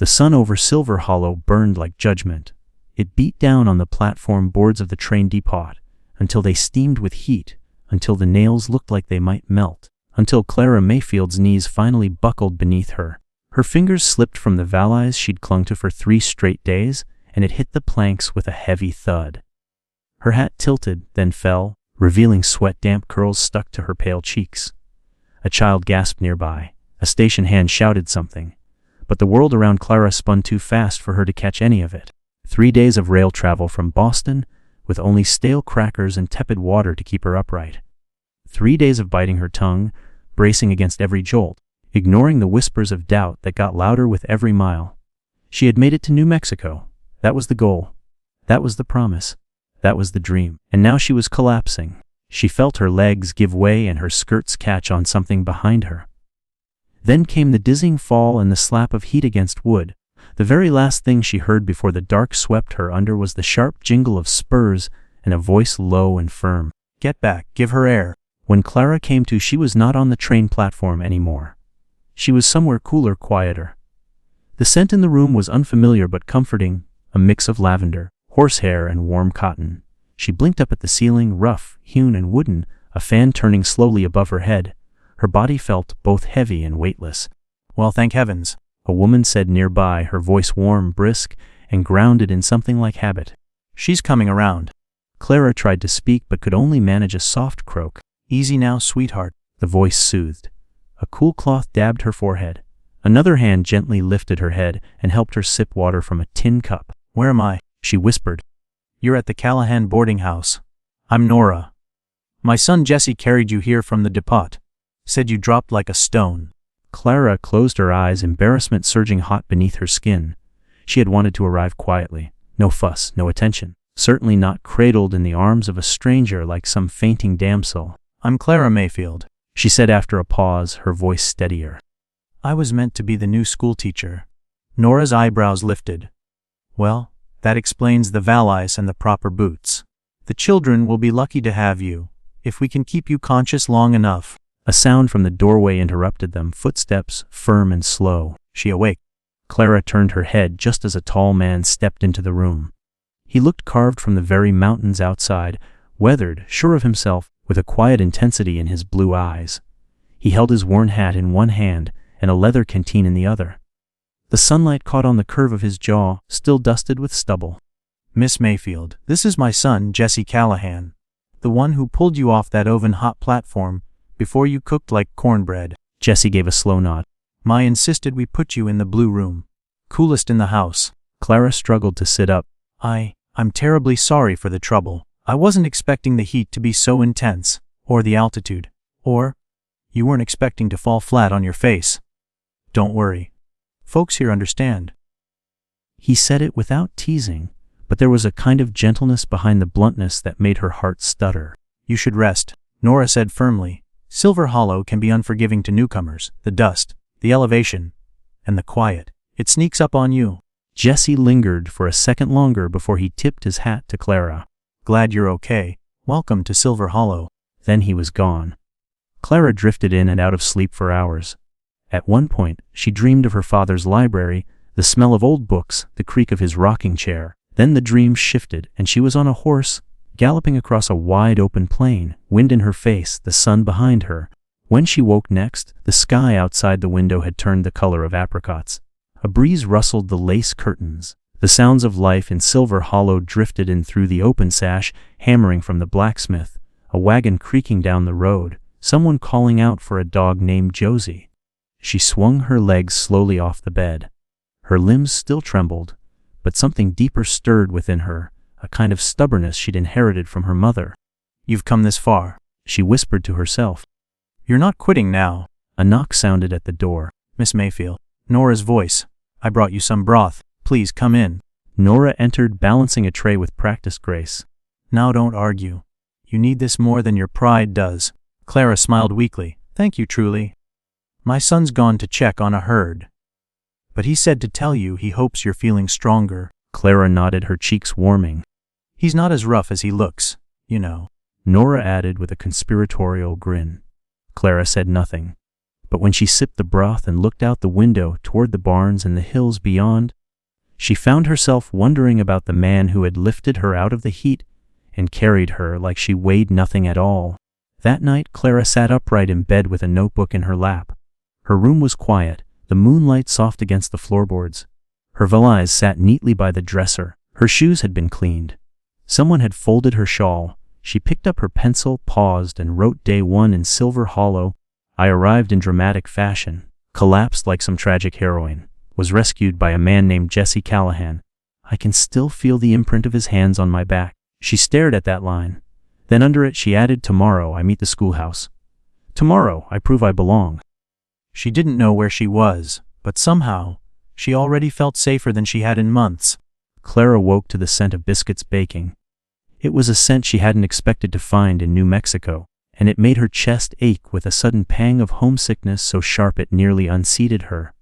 The sun over Silver Hollow burned like judgment. It beat down on the platform boards of the train depot, until they steamed with heat, until the nails looked like they might melt, until Clara Mayfield's knees finally buckled beneath her. Her fingers slipped from the valise she'd clung to for 3 straight days, and it hit the planks with a heavy thud. Her hat tilted, then fell, revealing sweat-damp curls stuck to her pale cheeks. A child gasped nearby. A station hand shouted something. But the world around Clara spun too fast for her to catch any of it. 3 days of rail travel from Boston, with only stale crackers and tepid water to keep her upright. 3 days of biting her tongue, bracing against every jolt, ignoring the whispers of doubt that got louder with every mile. She had made it to New Mexico. That was the goal. That was the promise. That was the dream. And now she was collapsing. She felt her legs give way and her skirts catch on something behind her. Then came the dizzying fall and the slap of heat against wood. The very last thing she heard before the dark swept her under was the sharp jingle of spurs and a voice low and firm. "Get back, give her air." When Clara came to, she was not on the train platform anymore. She was somewhere cooler, quieter. The scent in the room was unfamiliar but comforting, a mix of lavender, horsehair, and warm cotton. She blinked up at the ceiling, rough, hewn and wooden, a fan turning slowly above her head. Her body felt both heavy and weightless. "Well, thank heavens," a woman said nearby, her voice warm, brisk, and grounded in something like habit. "She's coming around." Clara tried to speak but could only manage a soft croak. "Easy now, sweetheart," the voice soothed. A cool cloth dabbed her forehead. Another hand gently lifted her head and helped her sip water from a tin cup. "Where am I?" she whispered. "You're at the Callahan boarding house. I'm Nora. My son Jesse carried you here from the depot. Said you dropped like a stone." Clara closed her eyes, embarrassment surging hot beneath her skin. She had wanted to arrive quietly. No fuss, no attention. Certainly not cradled in the arms of a stranger like some fainting damsel. "I'm Clara Mayfield," she said after a pause, her voice steadier. "I was meant to be the new schoolteacher." Nora's eyebrows lifted. "Well, that explains the valise and the proper boots. The children will be lucky to have you, if we can keep you conscious long enough." A sound from the doorway interrupted them, footsteps, firm and slow. She awaked. Clara turned her head just as a tall man stepped into the room. He looked carved from the very mountains outside, weathered, sure of himself, with a quiet intensity in his blue eyes. He held his worn hat in one hand and a leather canteen in the other. The sunlight caught on the curve of his jaw, still dusted with stubble. "Miss Mayfield, this is my son, Jesse Callahan. The one who pulled you off that oven-hot platform before you cooked like cornbread." Jesse gave a slow nod. "Ma insisted we put you in the blue room. Coolest in the house." Clara struggled to sit up. I'm terribly sorry for the trouble. I wasn't expecting the heat to be so intense, or the altitude, or you weren't expecting to fall flat on your face. Don't worry. Folks here understand." He said it without teasing, but there was a kind of gentleness behind the bluntness that made her heart stutter. "You should rest," Nora said firmly. "Silver Hollow can be unforgiving to newcomers. The dust, the elevation, and the quiet. It sneaks up on you." Jesse lingered for a second longer before he tipped his hat to Clara. "Glad you're okay. Welcome to Silver Hollow." Then he was gone. Clara drifted in and out of sleep for hours. At one point, she dreamed of her father's library, the smell of old books, the creak of his rocking chair. Then the dream shifted, and she was on a horse, galloping across a wide open plain, wind in her face, the sun behind her. When she woke next, the sky outside the window had turned the color of apricots. A breeze rustled the lace curtains. The sounds of life in Silver Hollow drifted in through the open sash, hammering from the blacksmith, a wagon creaking down the road, someone calling out for a dog named Josie. She swung her legs slowly off the bed. Her limbs still trembled, but something deeper stirred within her, a kind of stubbornness she'd inherited from her mother. "You've come this far," she whispered to herself. "You're not quitting now." A knock sounded at the door. "Miss Mayfield." Nora's voice. "I brought you some broth. Please come in." Nora entered, balancing a tray with practiced grace. "Now don't argue. You need this more than your pride does." Clara smiled weakly. "Thank you, truly. My son's gone to check on a herd. But he said to tell you he hopes you're feeling stronger." Clara nodded, her cheeks warming. "He's not as rough as he looks, you know," Nora added with a conspiratorial grin. Clara said nothing. But when she sipped the broth and looked out the window toward the barns and the hills beyond, she found herself wondering about the man who had lifted her out of the heat and carried her like she weighed nothing at all. That night, Clara sat upright in bed with a notebook in her lap. Her room was quiet, the moonlight soft against the floorboards. Her valise sat neatly by the dresser. Her shoes had been cleaned. Someone had folded her shawl. She picked up her pencil, paused, and wrote day 1 in silver hollow. I arrived in dramatic fashion, collapsed like some tragic heroine, was rescued by a man named Jesse Callahan. I can still feel the imprint of his hands on my back. She stared at that line. Then under it she added, tomorrow I meet the schoolhouse. Tomorrow I prove I belong. She didn't know where she was, but somehow, she already felt safer than she had in months. Clara woke to the scent of biscuits baking. It was a scent she hadn't expected to find in New Mexico, and it made her chest ache with a sudden pang of homesickness so sharp it nearly unseated her.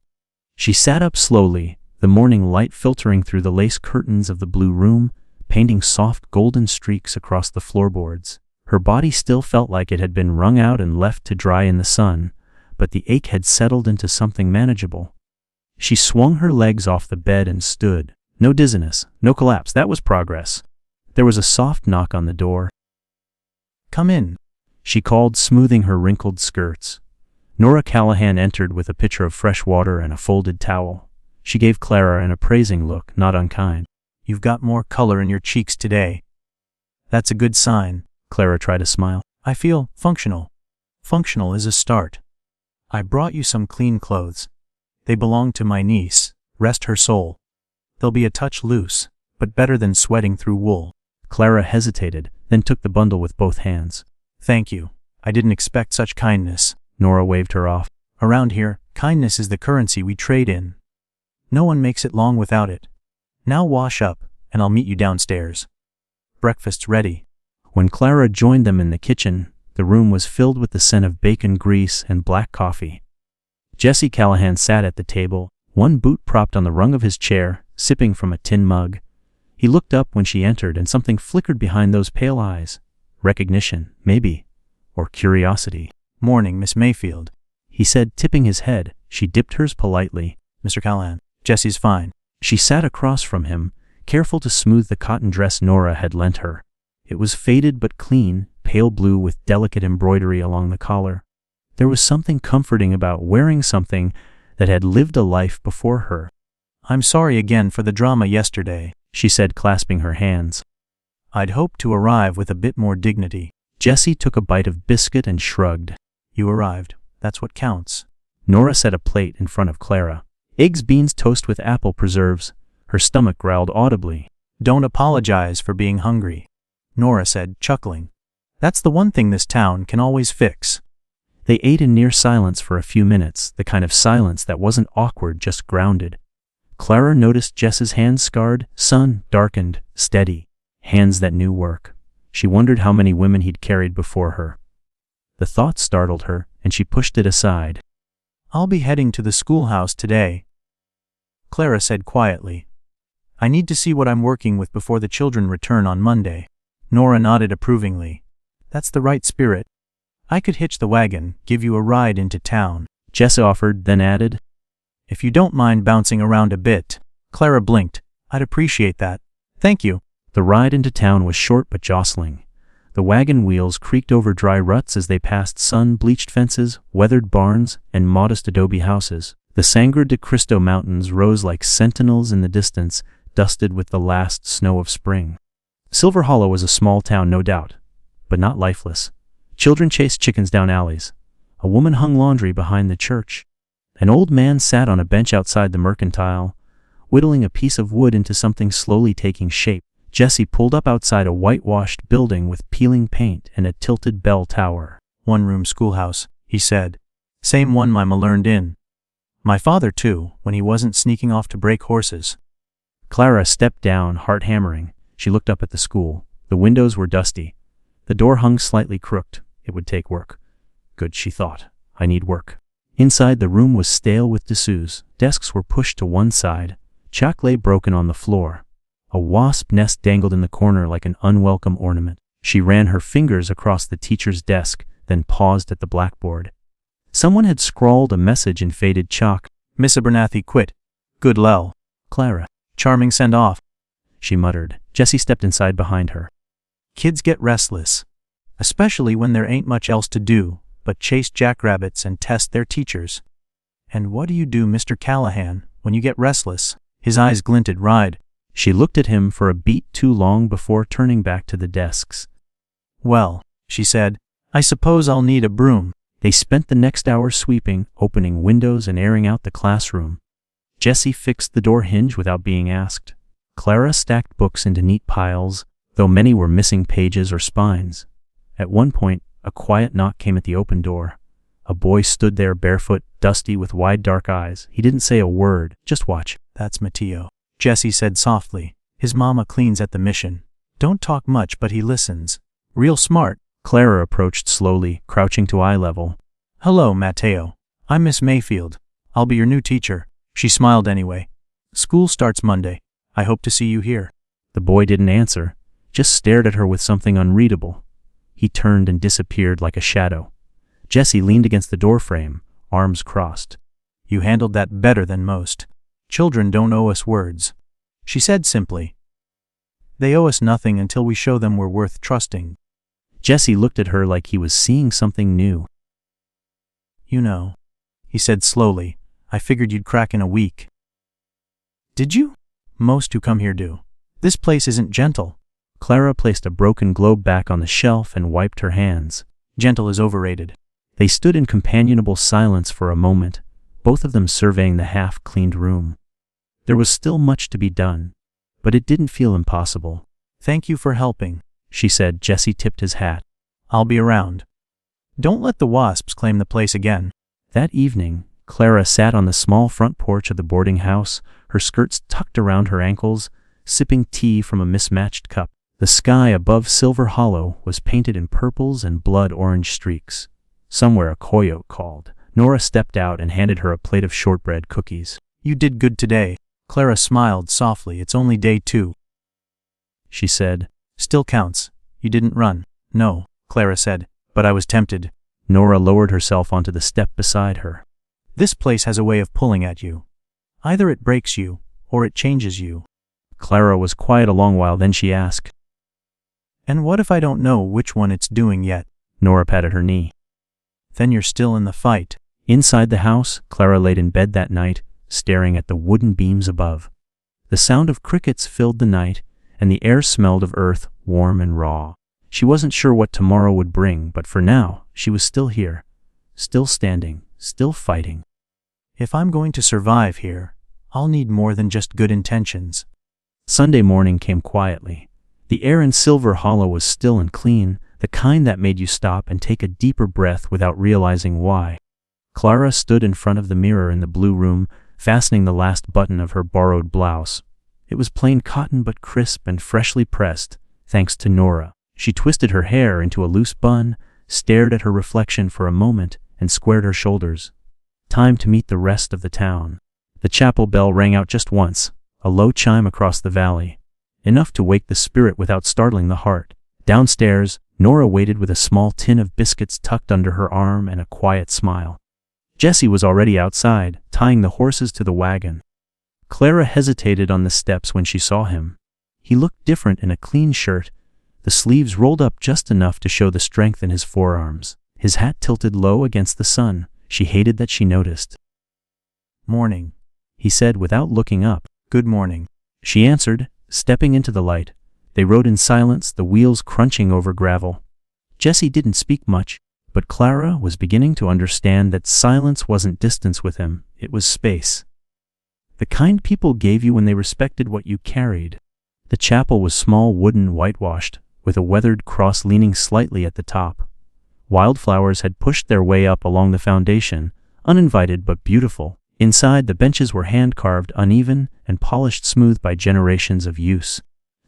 She sat up slowly, the morning light filtering through the lace curtains of the blue room, painting soft golden streaks across the floorboards. Her body still felt like it had been wrung out and left to dry in the sun, but the ache had settled into something manageable. She swung her legs off the bed and stood. No dizziness, no collapse, that was progress. There was a soft knock on the door. Come in, she called, smoothing her wrinkled skirts. Nora Callahan entered with a pitcher of fresh water and a folded towel. She gave Clara an appraising look, not unkind. You've got more color in your cheeks today. That's a good sign. Clara tried to smile. I feel functional. Functional is a start. I brought you some clean clothes. They belong to my niece, rest her soul. They'll be a touch loose, but better than sweating through wool. Clara hesitated, then took the bundle with both hands. Thank you. I didn't expect such kindness. Nora waved her off. Around here, kindness is the currency we trade in. No one makes it long without it. Now wash up, and I'll meet you downstairs. Breakfast's ready. When Clara joined them in the kitchen, the room was filled with the scent of bacon grease and black coffee. Jesse Callahan sat at the table, one boot propped on the rung of his chair, sipping from a tin mug. He looked up when she entered, and something flickered behind those pale eyes. Recognition, maybe, or curiosity. Morning, Miss Mayfield, he said, tipping his head. She dipped hers politely. Mr. Callahan, Jesse's fine. She sat across from him, careful to smooth the cotton dress Nora had lent her. It was faded but clean, pale blue with delicate embroidery along the collar. There was something comforting about wearing something that had lived a life before her. I'm sorry again for the drama yesterday, she said, clasping her hands. I'd hoped to arrive with a bit more dignity. Jesse took a bite of biscuit and shrugged. You arrived. That's what counts. Nora set a plate in front of Clara. Eggs, beans, toast with apple preserves. Her stomach growled audibly. Don't apologize for being hungry, Nora said, chuckling. That's the one thing this town can always fix. They ate in near silence for a few minutes, the kind of silence that wasn't awkward, just grounded. Clara noticed Jess's hands scarred, sun darkened, steady. Hands that knew work. She wondered how many women he'd carried before her. The thought startled her, and she pushed it aside. I'll be heading to the schoolhouse today, Clara said quietly. I need to see what I'm working with before the children return on Monday. Nora nodded approvingly. That's the right spirit. I could hitch the wagon, give you a ride into town, Jess offered, then added. If you don't mind bouncing around a bit. Clara blinked. I'd appreciate that. Thank you. The ride into town was short but jostling. The wagon wheels creaked over dry ruts as they passed sun-bleached fences, weathered barns, and modest adobe houses. The Sangre de Cristo Mountains rose like sentinels in the distance, dusted with the last snow of spring. Silver Hollow was a small town, no doubt, but not lifeless. Children chased chickens down alleys. A woman hung laundry behind the church. An old man sat on a bench outside the mercantile, whittling a piece of wood into something slowly taking shape. Jesse pulled up outside a whitewashed building with peeling paint and a tilted bell tower. One-room schoolhouse, he said. Same one Mama learned in. My father, too, when he wasn't sneaking off to break horses. Clara stepped down, heart hammering. She looked up at the school. The windows were dusty. The door hung slightly crooked. It would take work. Good, she thought. I need work. Inside, the room was stale with dessous. Desks were pushed to one side. Chalk lay broken on the floor. A wasp nest dangled in the corner like an unwelcome ornament. She ran her fingers across the teacher's desk, then paused at the blackboard. Someone had scrawled a message in faded chalk. Miss Abernathy quit. Good lel. Clara. Charming send-off, she muttered. Jessie stepped inside behind her. Kids get restless, especially when there ain't much else to do but chase jackrabbits and test their teachers. And what do you do, Mr. Callahan, when you get restless? His eyes glinted wide. She looked at him for a beat too long before turning back to the desks. Well, she said, I suppose I'll need a broom. They spent the next hour sweeping, opening windows and airing out the classroom. Jessie fixed the door hinge without being asked. Clara stacked books into neat piles, though many were missing pages or spines. At one point, a quiet knock came at the open door. A boy stood there barefoot, dusty, with wide dark eyes. He didn't say a word, just watch. That's Mateo, Jessie said softly. His mama cleans at the mission. Don't talk much, but he listens. Real smart. Clara approached slowly, crouching to eye level. Hello, Mateo. I'm Miss Mayfield. I'll be your new teacher. She smiled anyway. School starts Monday. I hope to see you here. The boy didn't answer, just stared at her with something unreadable. He turned and disappeared like a shadow. Jessie leaned against the doorframe, arms crossed. You handled that better than most. Children don't owe us words, she said simply. They owe us nothing until we show them we're worth trusting. Jessie looked at her like he was seeing something new. You know, he said slowly, I figured you'd crack in a week. Did you? Most who come here do. This place isn't gentle. Clara placed a broken globe back on the shelf and wiped her hands. Gentle is overrated. They stood in companionable silence for a moment, both of them surveying the half-cleaned room. There was still much to be done, but it didn't feel impossible. Thank you for helping, she said. Jessie tipped his hat. I'll be around. Don't let the wasps claim the place again. That evening, Clara sat on the small front porch of the boarding house, her skirts tucked around her ankles, sipping tea from a mismatched cup. The sky above Silver Hollow was painted in purples and blood-orange streaks. Somewhere a coyote called. Nora stepped out and handed her a plate of shortbread cookies. You did good today. Clara smiled softly. It's only day 2, she said. Still counts. You didn't run. No, Clara said, but I was tempted. Nora lowered herself onto the step beside her. This place has a way of pulling at you. Either it breaks you, or it changes you. Clara was quiet a long while, then she asked, And what if I don't know which one it's doing yet? Nora patted her knee. Then you're still in the fight. Inside the house, Clara laid in bed that night, staring at the wooden beams above. The sound of crickets filled the night, and the air smelled of earth, warm and raw. She wasn't sure what tomorrow would bring, but for now, she was still here, still standing, still fighting. If I'm going to survive here, I'll need more than just good intentions. Sunday morning came quietly. The air in Silver Hollow was still and clean, the kind that made you stop and take a deeper breath without realizing why. Clara stood in front of the mirror in the blue room, fastening the last button of her borrowed blouse. It was plain cotton but crisp and freshly pressed, thanks to Nora. She twisted her hair into a loose bun, stared at her reflection for a moment, and squared her shoulders. Time to meet the rest of the town. The chapel bell rang out just once, a low chime across the valley, enough to wake the spirit without startling the heart. Downstairs, Nora waited with a small tin of biscuits tucked under her arm and a quiet smile. Jessie was already outside, tying the horses to the wagon. Clara hesitated on the steps when she saw him. He looked different in a clean shirt, the sleeves rolled up just enough to show the strength in his forearms. His hat tilted low against the sun. She hated that she noticed. Morning, he said without looking up. Good morning, she answered, stepping into the light. They rode in silence, the wheels crunching over gravel. Jessie didn't speak much, but Clara was beginning to understand that silence wasn't distance with him, it was space. The kind people gave you when they respected what you carried. The chapel was small, wooden, whitewashed, with a weathered cross leaning slightly at the top. Wildflowers had pushed their way up along the foundation, uninvited but beautiful. Inside, the benches were hand-carved, uneven, and polished smooth by generations of use.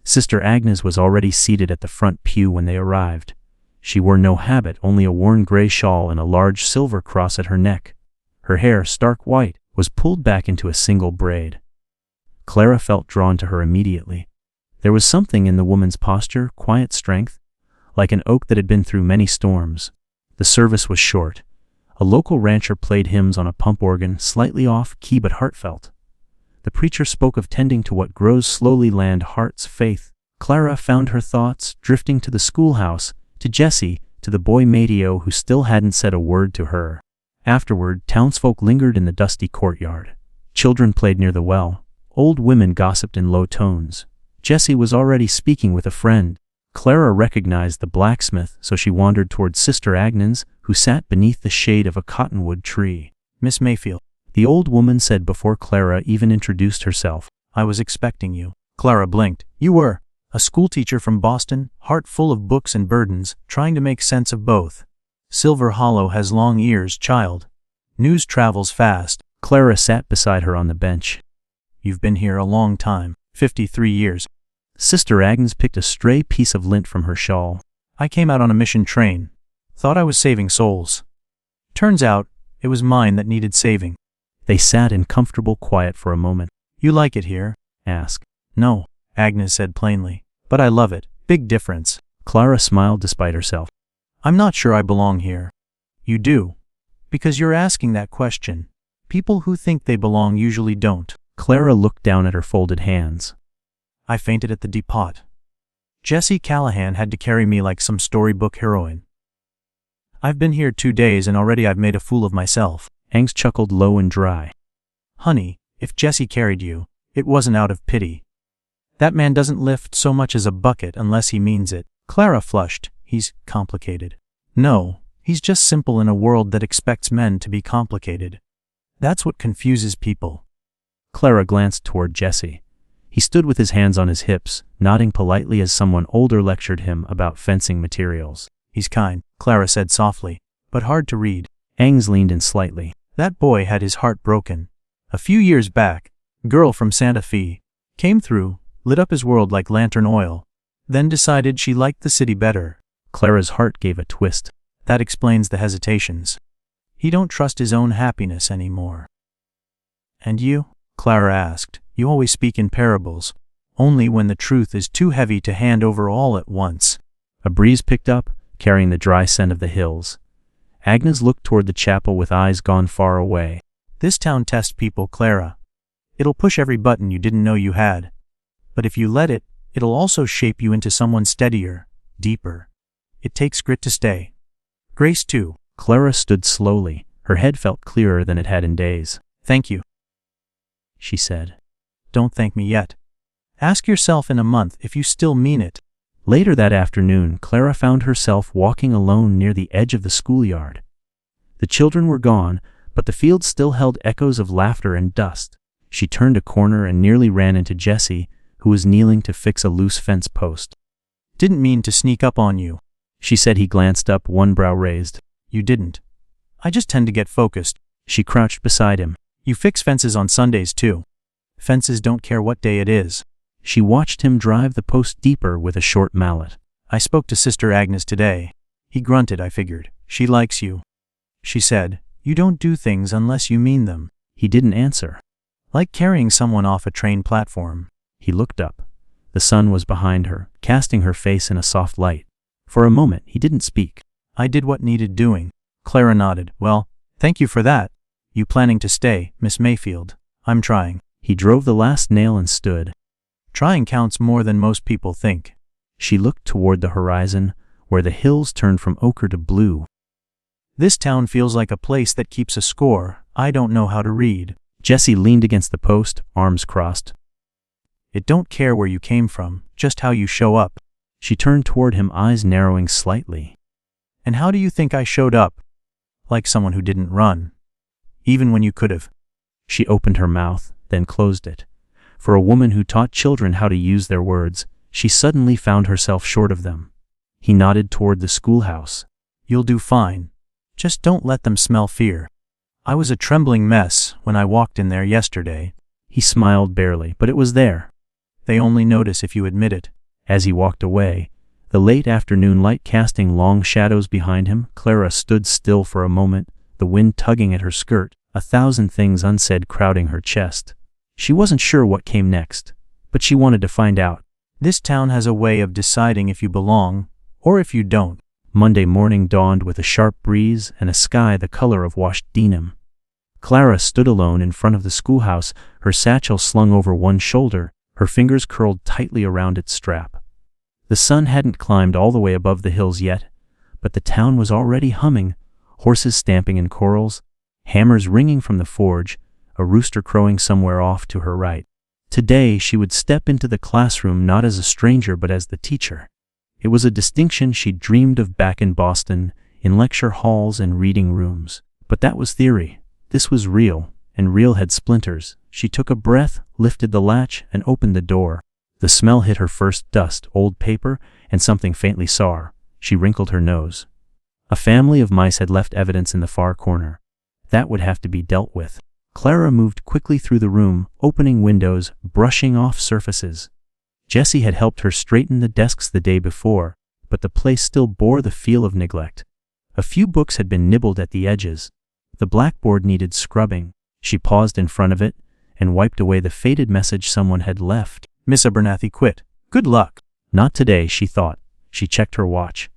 Sister Agnes was already seated at the front pew when they arrived. She wore no habit, only a worn gray shawl and a large silver cross at her neck. Her hair, stark white, was pulled back into a single braid. Clara felt drawn to her immediately. There was something in the woman's posture, quiet strength, like an oak that had been through many storms. The service was short. A local rancher played hymns on a pump organ, slightly off key but heartfelt. The preacher spoke of tending to what grows slowly, land, heart's faith. Clara found her thoughts drifting to the schoolhouse, to Jessie, to the boy Mateo who still hadn't said a word to her. Afterward, townsfolk lingered in the dusty courtyard. Children played near the well. Old women gossiped in low tones. Jessie was already speaking with a friend. Clara recognized the blacksmith, so she wandered toward Sister Agnes, who sat beneath the shade of a cottonwood tree. Miss Mayfield, the old woman said before Clara even introduced herself. I was expecting you. Clara blinked. You were. A schoolteacher from Boston, heart full of books and burdens, trying to make sense of both. Silver Hollow has long ears, child. News travels fast. Clara sat beside her on the bench. You've been here a long time, 53 years. Sister Agnes picked a stray piece of lint from her shawl. I came out on a mission train. Thought I was saving souls. Turns out, it was mine that needed saving. They sat in comfortable quiet for a moment. You like it here? Asked. No, Agnes said plainly. But I love it. Big difference. Clara smiled despite herself. I'm not sure I belong here. You do. Because you're asking that question. People who think they belong usually don't. Clara looked down at her folded hands. I fainted at the depot. Jessie Callahan had to carry me like some storybook heroine. I've been here 2 days and already I've made a fool of myself. Agnes chuckled low and dry. Honey, if Jessie carried you, it wasn't out of pity. That man doesn't lift so much as a bucket unless he means it. Clara flushed. He's complicated. No, he's just simple in a world that expects men to be complicated. That's what confuses people. Clara glanced toward Jessie. He stood with his hands on his hips, nodding politely as someone older lectured him about fencing materials. He's kind, Clara said softly, but hard to read. Agnes leaned in slightly. That boy had his heart broken. A few years back, girl from Santa Fe, came through, lit up his world like lantern oil, then decided she liked the city better. Clara's heart gave a twist. That explains the hesitations. He don't trust his own happiness anymore. And you? Clara asked. You always speak in parables, only when the truth is too heavy to hand over all at once. A breeze picked up, carrying the dry scent of the hills. Agnes looked toward the chapel with eyes gone far away. This town tests people, Clara. It'll push every button you didn't know you had. But if you let it, it'll also shape you into someone steadier, deeper. It takes grit to stay. Grace too. Clara stood slowly. Her head felt clearer than it had in days. Thank you, she said. Don't thank me yet. Ask yourself in a month if you still mean it. Later that afternoon, Clara found herself walking alone near the edge of the schoolyard. The children were gone, but the field still held echoes of laughter and dust. She turned a corner and nearly ran into Jessie, who was kneeling to fix a loose fence post. Didn't mean to sneak up on you, she said. He glanced up, one brow raised. You didn't. I just tend to get focused. She crouched beside him. You fix fences on Sundays too. Fences don't care what day it is. She watched him drive the post deeper with a short mallet. I spoke to Sister Agnes today. He grunted. I figured. She likes you. She said, you don't do things unless you mean them. He didn't answer. Like carrying someone off a train platform. He looked up. The sun was behind her, casting her face in a soft light. For a moment, he didn't speak. I did what needed doing. Clara nodded. Well, thank you for that. You planning to stay, Miss Mayfield? I'm trying. He drove the last nail and stood. Trying counts more than most people think. She looked toward the horizon, where the hills turned from ochre to blue. This town feels like a place that keeps a score. I don't know how to read. Jessie leaned against the post, arms crossed. It don't care where you came from, just how you show up. She turned toward him, eyes narrowing slightly. And how do you think I showed up? Like someone who didn't run. Even when you could have. She opened her mouth, then closed it. For a woman who taught children how to use their words, she suddenly found herself short of them. He nodded toward the schoolhouse. You'll do fine. Just don't let them smell fear. I was a trembling mess when I walked in there yesterday. He smiled barely, but it was there. They only notice if you admit it. As he walked away, the late afternoon light casting long shadows behind him, Clara stood still for a moment, the wind tugging at her skirt, a thousand things unsaid crowding her chest. She wasn't sure what came next, but she wanted to find out. This town has a way of deciding if you belong, or if you don't. Monday morning dawned with a sharp breeze and a sky the color of washed denim. Clara stood alone in front of the schoolhouse, her satchel slung over one shoulder, her fingers curled tightly around its strap. The sun hadn't climbed all the way above the hills yet, but the town was already humming, horses stamping in corrals, hammers ringing from the forge, a rooster crowing somewhere off to her right. Today she would step into the classroom not as a stranger but as the teacher. It was a distinction she'd dreamed of back in Boston, in lecture halls and reading rooms. But that was theory. This was real, and real had splinters. She took a breath, lifted the latch, and opened the door. The smell hit her first: dust, old paper, and something faintly sour. She wrinkled her nose. A family of mice had left evidence in the far corner. That would have to be dealt with. Clara moved quickly through the room, opening windows, brushing off surfaces. Jessie had helped her straighten the desks the day before, but the place still bore the feel of neglect. A few books had been nibbled at the edges. The blackboard needed scrubbing. She paused in front of it and wiped away the faded message someone had left. Miss Abernathy quit. Good luck. Not today, she thought. She checked her watch.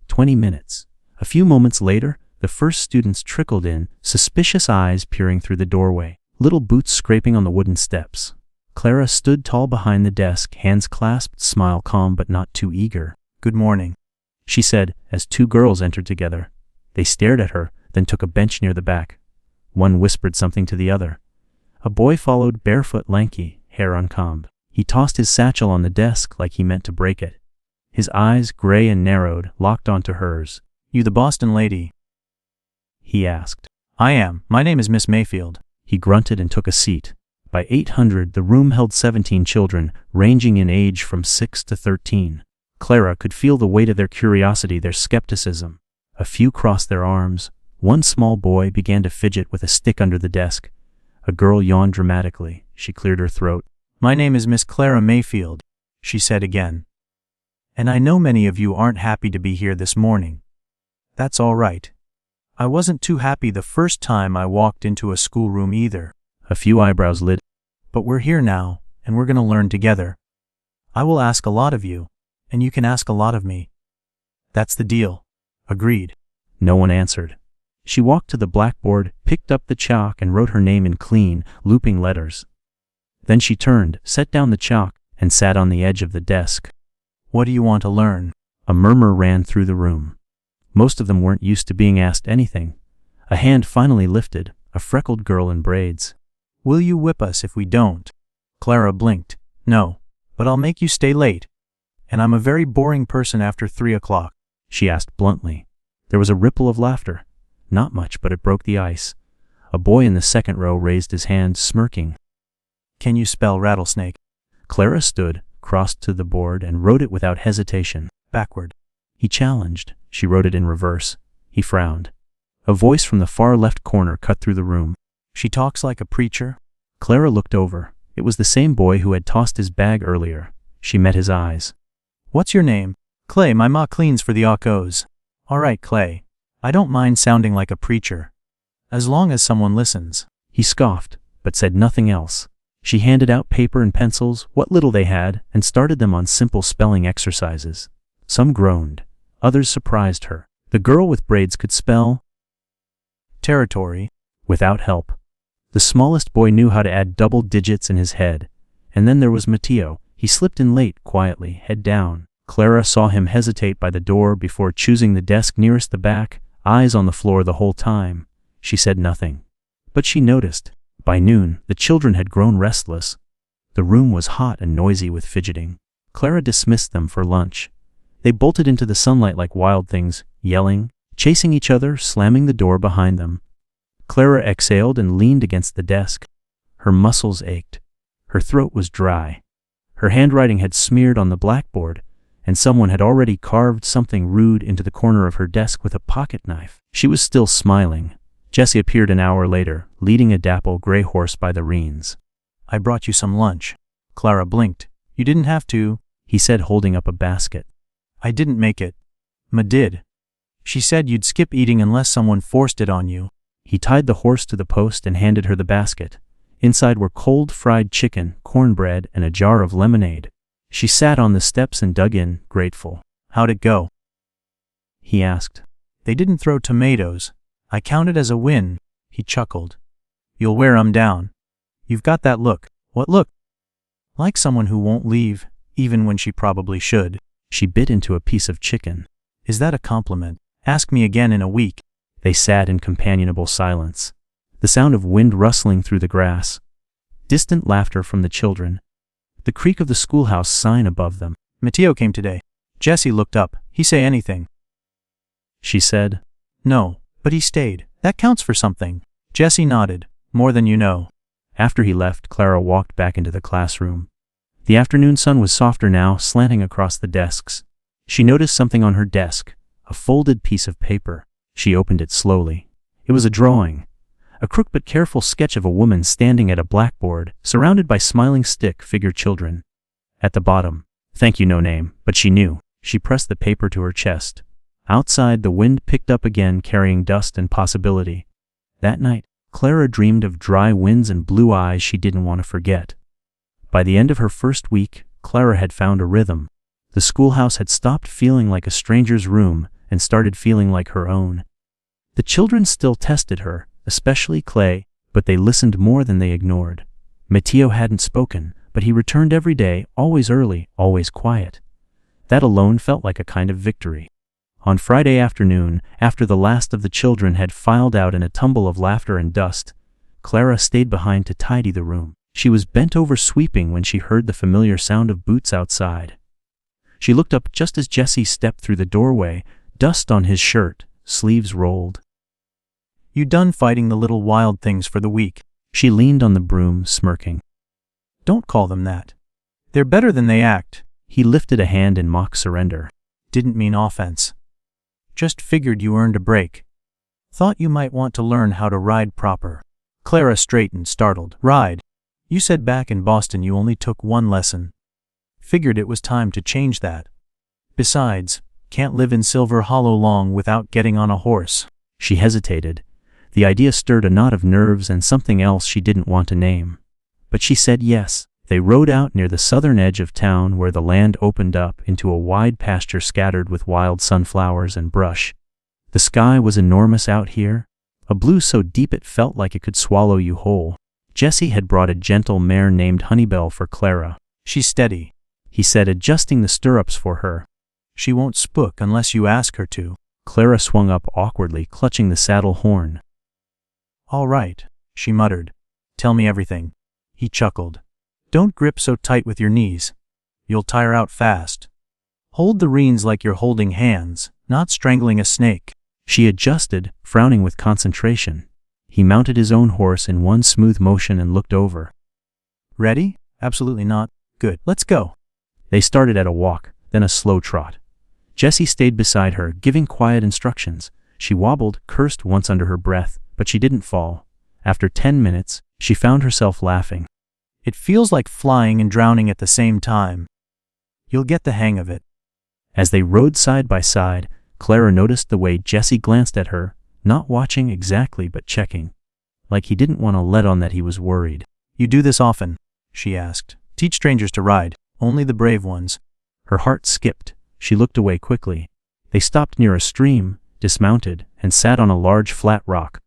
20 minutes. A few moments later, the first students trickled in, suspicious eyes peering through the doorway, little boots scraping on the wooden steps. Clara stood tall behind the desk, hands clasped, smile calm but not too eager. Good morning, she said as two girls entered together. They stared at her, then took a bench near the back. One whispered something to the other. A boy followed, barefoot, lanky, hair uncombed. He tossed his satchel on the desk like he meant to break it. His eyes, gray and narrowed, locked onto hers. You the Boston lady? He asked. I am. My name is Miss Mayfield. He grunted and took a seat. By 800, the room held 17 children, ranging in age from 6 to 13. Clara could feel the weight of their curiosity, their skepticism. A few crossed their arms. One small boy began to fidget with a stick under the desk. A girl yawned dramatically. She cleared her throat. My name is Miss Clara Mayfield, she said again. And I know many of you aren't happy to be here this morning. That's all right. I wasn't too happy the first time I walked into a schoolroom either. A few eyebrows lit. But we're here now, and we're going to learn together. I will ask a lot of you, and you can ask a lot of me. That's the deal. Agreed. No one answered. She walked to the blackboard, picked up the chalk, and wrote her name in clean, looping letters. Then she turned, set down the chalk, and sat on the edge of the desk. What do you want to learn? A murmur ran through the room. Most of them weren't used to being asked anything. A hand finally lifted, a freckled girl in braids. Will you whip us if we don't? Clara blinked. No, but I'll make you stay late. And I'm a very boring person after 3 o'clock. She asked bluntly. There was a ripple of laughter. Not much, but it broke the ice. A boy in the second row raised his hand, smirking. Can you spell rattlesnake? Clara stood, crossed to the board, and wrote it without hesitation. Backward. He challenged. She wrote it in reverse. He frowned. A voice from the far left corner cut through the room. She talks like a preacher. Clara looked over. It was the same boy who had tossed his bag earlier. She met his eyes. What's your name? Clay. My ma cleans for the Ockos. All right, Clay. I don't mind sounding like a preacher. As long as someone listens. He scoffed, but said nothing else. She handed out paper and pencils, what little they had, and started them on simple spelling exercises. Some groaned. Others surprised her. The girl with braids could spell territory without help. The smallest boy knew how to add double digits in his head. And then there was Matteo. He slipped in late, quietly, head down. Clara saw him hesitate by the door before choosing the desk nearest the back, eyes on the floor the whole time. She said nothing. But she noticed. By noon, the children had grown restless. The room was hot and noisy with fidgeting. Clara dismissed them for lunch. They bolted into the sunlight like wild things, yelling, chasing each other, slamming the door behind them. Clara exhaled and leaned against the desk. Her muscles ached. Her throat was dry. Her handwriting had smeared on the blackboard, and someone had already carved something rude into the corner of her desk with a pocket knife. She was still smiling. Jessie appeared an hour later, leading a dapple gray horse by the reins. I brought you some lunch. Clara blinked. You didn't have to, he said, holding up a basket. I didn't make it. Ma did. She said you'd skip eating unless someone forced it on you. He tied the horse to the post and handed her the basket. Inside were cold fried chicken, cornbread, and a jar of lemonade. She sat on the steps and dug in, grateful. How'd it go? he asked. They didn't throw tomatoes. I count it as a win, he chuckled. You'll wear 'em down. You've got that look. What look? Like someone who won't leave, even when she probably should. She bit into a piece of chicken. Is that a compliment? Ask me again in a week. They sat in companionable silence. The sound of wind rustling through the grass. Distant laughter from the children. The creak of the schoolhouse sign above them. Mateo came today. Jesse looked up. He say anything? She said. No, but he stayed. That counts for something. Jesse nodded. More than you know. After he left, Clara walked back into the classroom. The afternoon sun was softer now, slanting across the desks. She noticed something on her desk, a folded piece of paper. She opened it slowly. It was a drawing. A crooked but careful sketch of a woman standing at a blackboard, surrounded by smiling stick-figure children. At the bottom, thank you no name, but she knew. She pressed the paper to her chest. Outside, the wind picked up again, carrying dust and possibility. That night, Clara dreamed of dry winds and blue eyes she didn't want to forget. By the end of her first week, Clara had found a rhythm. The schoolhouse had stopped feeling like a stranger's room and started feeling like her own. The children still tested her, especially Clay, but they listened more than they ignored. Mateo hadn't spoken, but he returned every day, always early, always quiet. That alone felt like a kind of victory. On Friday afternoon, after the last of the children had filed out in a tumble of laughter and dust, Clara stayed behind to tidy the room. She was bent over sweeping when she heard the familiar sound of boots outside. She looked up just as Jesse stepped through the doorway, dust on his shirt, sleeves rolled. You done fighting the little wild things for the week? She leaned on the broom, smirking. Don't call them that. They're better than they act. He lifted a hand in mock surrender. Didn't mean offense. Just figured you earned a break. Thought you might want to learn how to ride proper. Clara straightened, startled. Ride? You said back in Boston you only took one lesson. Figured it was time to change that. Besides, can't live in Silver Hollow long without getting on a horse. She hesitated. The idea stirred a knot of nerves and something else she didn't want to name. But she said yes. They rode out near the southern edge of town where the land opened up into a wide pasture scattered with wild sunflowers and brush. The sky was enormous out here, a blue so deep it felt like it could swallow you whole. Jesse had brought a gentle mare named Honeybell for Clara. She's steady, he said, adjusting the stirrups for her. She won't spook unless you ask her to. Clara swung up awkwardly, clutching the saddle horn. All right, she muttered. Tell me everything. He chuckled. Don't grip so tight with your knees. You'll tire out fast. Hold the reins like you're holding hands, not strangling a snake. She adjusted, frowning with concentration. He mounted his own horse in one smooth motion and looked over. Ready? Absolutely not. Good. Let's go. They started at a walk, then a slow trot. Jesse stayed beside her, giving quiet instructions. She wobbled, cursed once under her breath, but she didn't fall. After 10 minutes, she found herself laughing. It feels like flying and drowning at the same time. You'll get the hang of it. As they rode side by side, Clara noticed the way Jesse glanced at her, not watching exactly but checking. Like he didn't want to let on that he was worried. You do this often? She asked. Teach strangers to ride, only the brave ones. Her heart skipped. She looked away quickly. They stopped near a stream, dismounted, and sat on a large flat rock.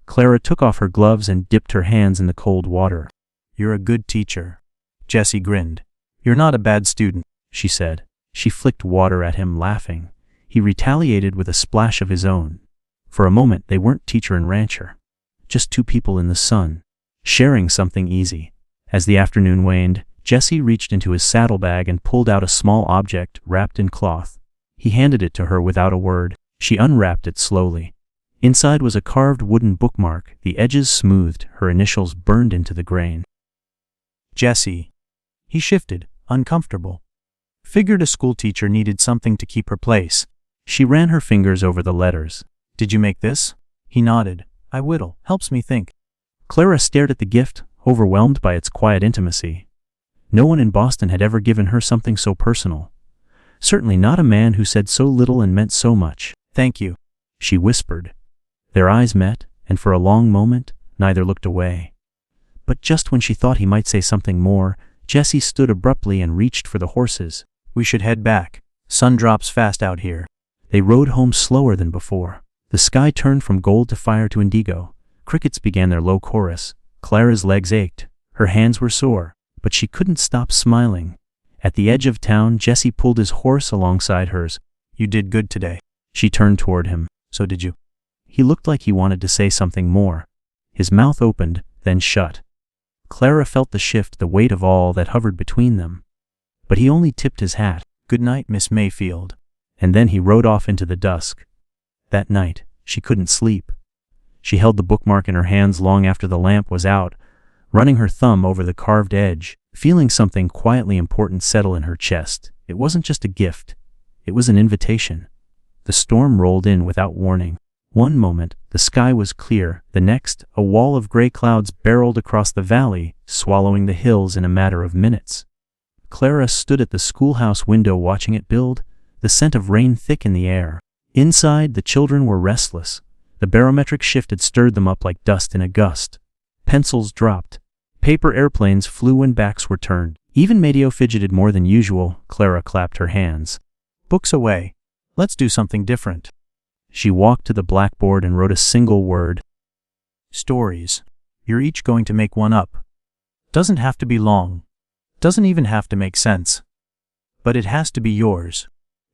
Clara took off her gloves and dipped her hands in the cold water. You're a good teacher. Jesse grinned. You're not a bad student, she said. She flicked water at him, laughing. He retaliated with a splash of his own. For a moment they weren't teacher and rancher. Just two people in the sun, sharing something easy. As the afternoon waned, Jesse reached into his saddlebag and pulled out a small object wrapped in cloth. He handed it to her without a word. She unwrapped it slowly. Inside was a carved wooden bookmark, the edges smoothed, her initials burned into the grain. Jesse. He shifted, uncomfortable. Figured a schoolteacher needed something to keep her place. She ran her fingers over the letters. Did you make this? He nodded. I whittle. Helps me think. Clara stared at the gift, overwhelmed by its quiet intimacy. No one in Boston had ever given her something so personal. Certainly not a man who said so little and meant so much. Thank you, she whispered. Their eyes met, and for a long moment, neither looked away. But just when she thought he might say something more, Jesse stood abruptly and reached for the horses. We should head back. Sun drops fast out here. They rode home slower than before. The sky turned from gold to fire to indigo. Crickets began their low chorus. Clara's legs ached. Her hands were sore, but she couldn't stop smiling. At the edge of town, Jesse pulled his horse alongside hers. You did good today. She turned toward him. So did you. He looked like he wanted to say something more. His mouth opened, then shut. Clara felt the shift, the weight of all that hovered between them. But he only tipped his hat. Good night, Miss Mayfield. And then he rode off into the dusk. That night, she couldn't sleep. She held the bookmark in her hands long after the lamp was out, running her thumb over the carved edge, feeling something quietly important settle in her chest. It wasn't just a gift. It was an invitation. The storm rolled in without warning. One moment, the sky was clear. The next, a wall of gray clouds barreled across the valley, swallowing the hills in a matter of minutes. Clara stood at the schoolhouse window watching it build, the scent of rain thick in the air. Inside, the children were restless. The barometric shift had stirred them up like dust in a gust. Pencils dropped. Paper airplanes flew when backs were turned. Even Mateo fidgeted more than usual. Clara clapped her hands. Books away. Let's do something different. She walked to the blackboard and wrote a single word. Stories. You're each going to make one up. Doesn't have to be long. Doesn't even have to make sense. But it has to be yours.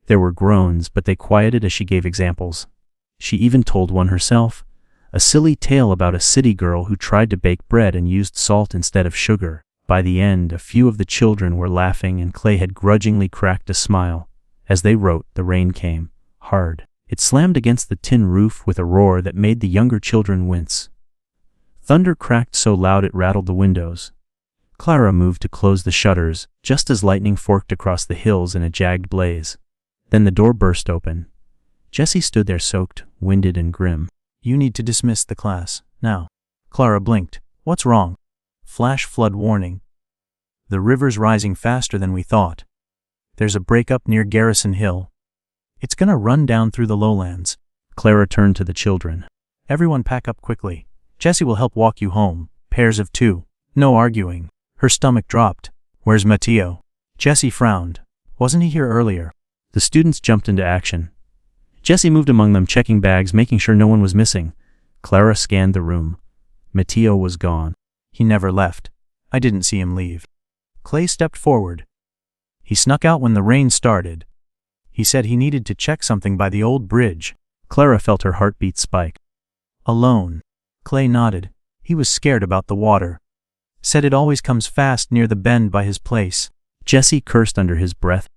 There were groans, but they quieted as she gave examples. She even told one herself, a silly tale about a city girl who tried to bake bread and used salt instead of sugar. By the end, a few of the children were laughing and Clay had grudgingly cracked a smile. As they wrote, the rain came, hard. It slammed against the tin roof with a roar that made the younger children wince. Thunder cracked so loud it rattled the windows. Clara moved to close the shutters, just as lightning forked across the hills in a jagged blaze. Then the door burst open. Jesse stood there soaked, winded and grim. You need to dismiss the class, now. Clara blinked. What's wrong? Flash flood warning. The river's rising faster than we thought. There's a breakup near Garrison Hill. It's gonna run down through the lowlands. Clara turned to the children. Everyone pack up quickly. Jesse will help walk you home. Pairs of two. No arguing. Her stomach dropped. Where's Mateo? Jesse frowned. Wasn't he here earlier? The students jumped into action. Jesse moved among them, checking bags, making sure no one was missing. Clara scanned the room. Mateo was gone. He never left. I didn't see him leave. Clay stepped forward. He snuck out when the rain started. He said he needed to check something by the old bridge. Clara felt her heartbeat spike. Alone. Clay nodded. He was scared about the water. Said it always comes fast near the bend by his place. Jesse cursed under his breath.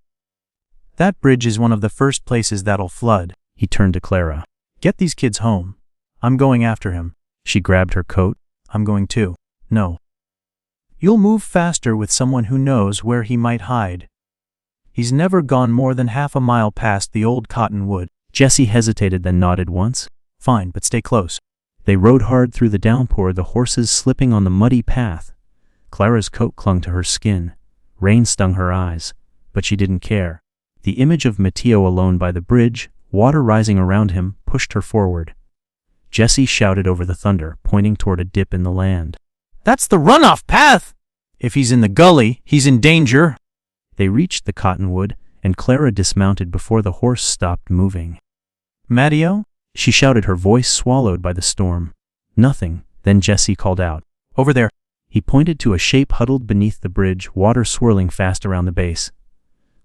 That bridge is one of the first places that'll flood. He turned to Clara. Get these kids home. I'm going after him. She grabbed her coat. I'm going too. No. You'll move faster with someone who knows where he might hide. He's never gone more than half a mile past the old cottonwood. Jesse hesitated, then nodded once. Fine, but stay close. They rode hard through the downpour, the horses slipping on the muddy path. Clara's coat clung to her skin. Rain stung her eyes, but she didn't care. The image of Mateo alone by the bridge, water rising around him, pushed her forward. Jesse shouted over the thunder, pointing toward a dip in the land. That's the runoff path! If he's in the gully, he's in danger. They reached the cottonwood, and Clara dismounted before the horse stopped moving. Mateo? She shouted, her voice swallowed by the storm. Nothing. Then Jesse called out. Over there. He pointed to a shape huddled beneath the bridge, water swirling fast around the base.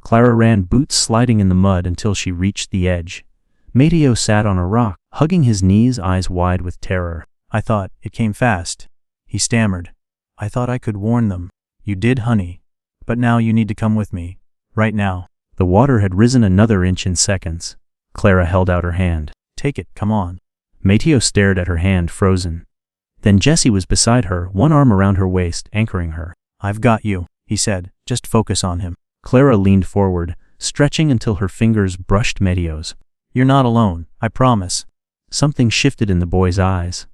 Clara ran, boots sliding in the mud, until she reached the edge. Mateo sat on a rock, hugging his knees, eyes wide with terror. I thought it came fast. He stammered. I thought I could warn them. You did, honey. But now you need to come with me. Right now. The water had risen another inch in seconds. Clara held out her hand. Take it, come on. Mateo stared at her hand, frozen. Then Jesse was beside her, one arm around her waist, anchoring her. I've got you, he said. Just focus on him. Clara leaned forward, stretching until her fingers brushed Mateo's. You're not alone, I promise. Something shifted in the boy's eyes.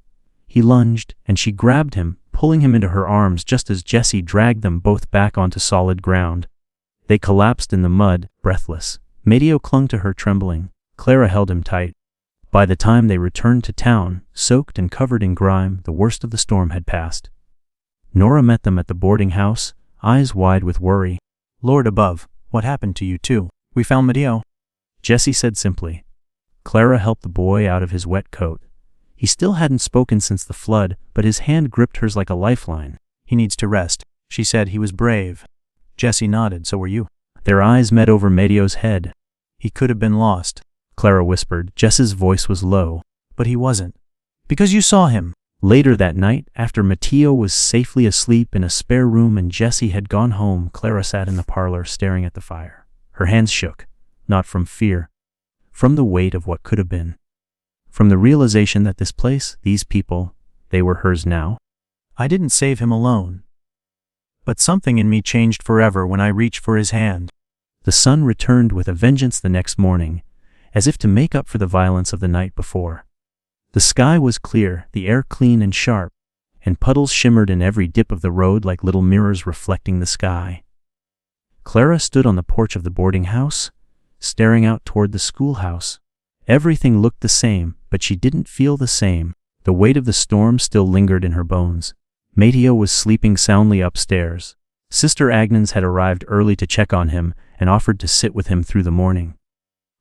He lunged, and she grabbed him, pulling him into her arms just as Jesse dragged them both back onto solid ground. They collapsed in the mud, breathless. Mateo clung to her, trembling. Clara held him tight. By the time they returned to town, soaked and covered in grime, the worst of the storm had passed. Nora met them at the boarding house, eyes wide with worry. Lord above, what happened to you two? We found Mateo. Jesse said simply. Clara helped the boy out of his wet coat. He still hadn't spoken since the flood, but his hand gripped hers like a lifeline. He needs to rest, she said. He was brave. Jessie nodded. So were you. Their eyes met over Matteo's head. He could have been lost, Clara whispered. Jess's voice was low. But he wasn't. Because you saw him. Later that night, after Matteo was safely asleep in a spare room and Jessie had gone home, Clara sat in the parlor staring at the fire. Her hands shook, not from fear, from the weight of what could have been. From the realization that this place, these people, they were hers now. I didn't save him alone. But something in me changed forever when I reached for his hand. The sun returned with a vengeance the next morning, as if to make up for the violence of the night before. The sky was clear, the air clean and sharp, and puddles shimmered in every dip of the road like little mirrors reflecting the sky. Clara stood on the porch of the boarding house, staring out toward the schoolhouse. Everything looked the same, but she didn't feel the same. The weight of the storm still lingered in her bones. Matteo was sleeping soundly upstairs. Sister Agnes had arrived early to check on him and offered to sit with him through the morning.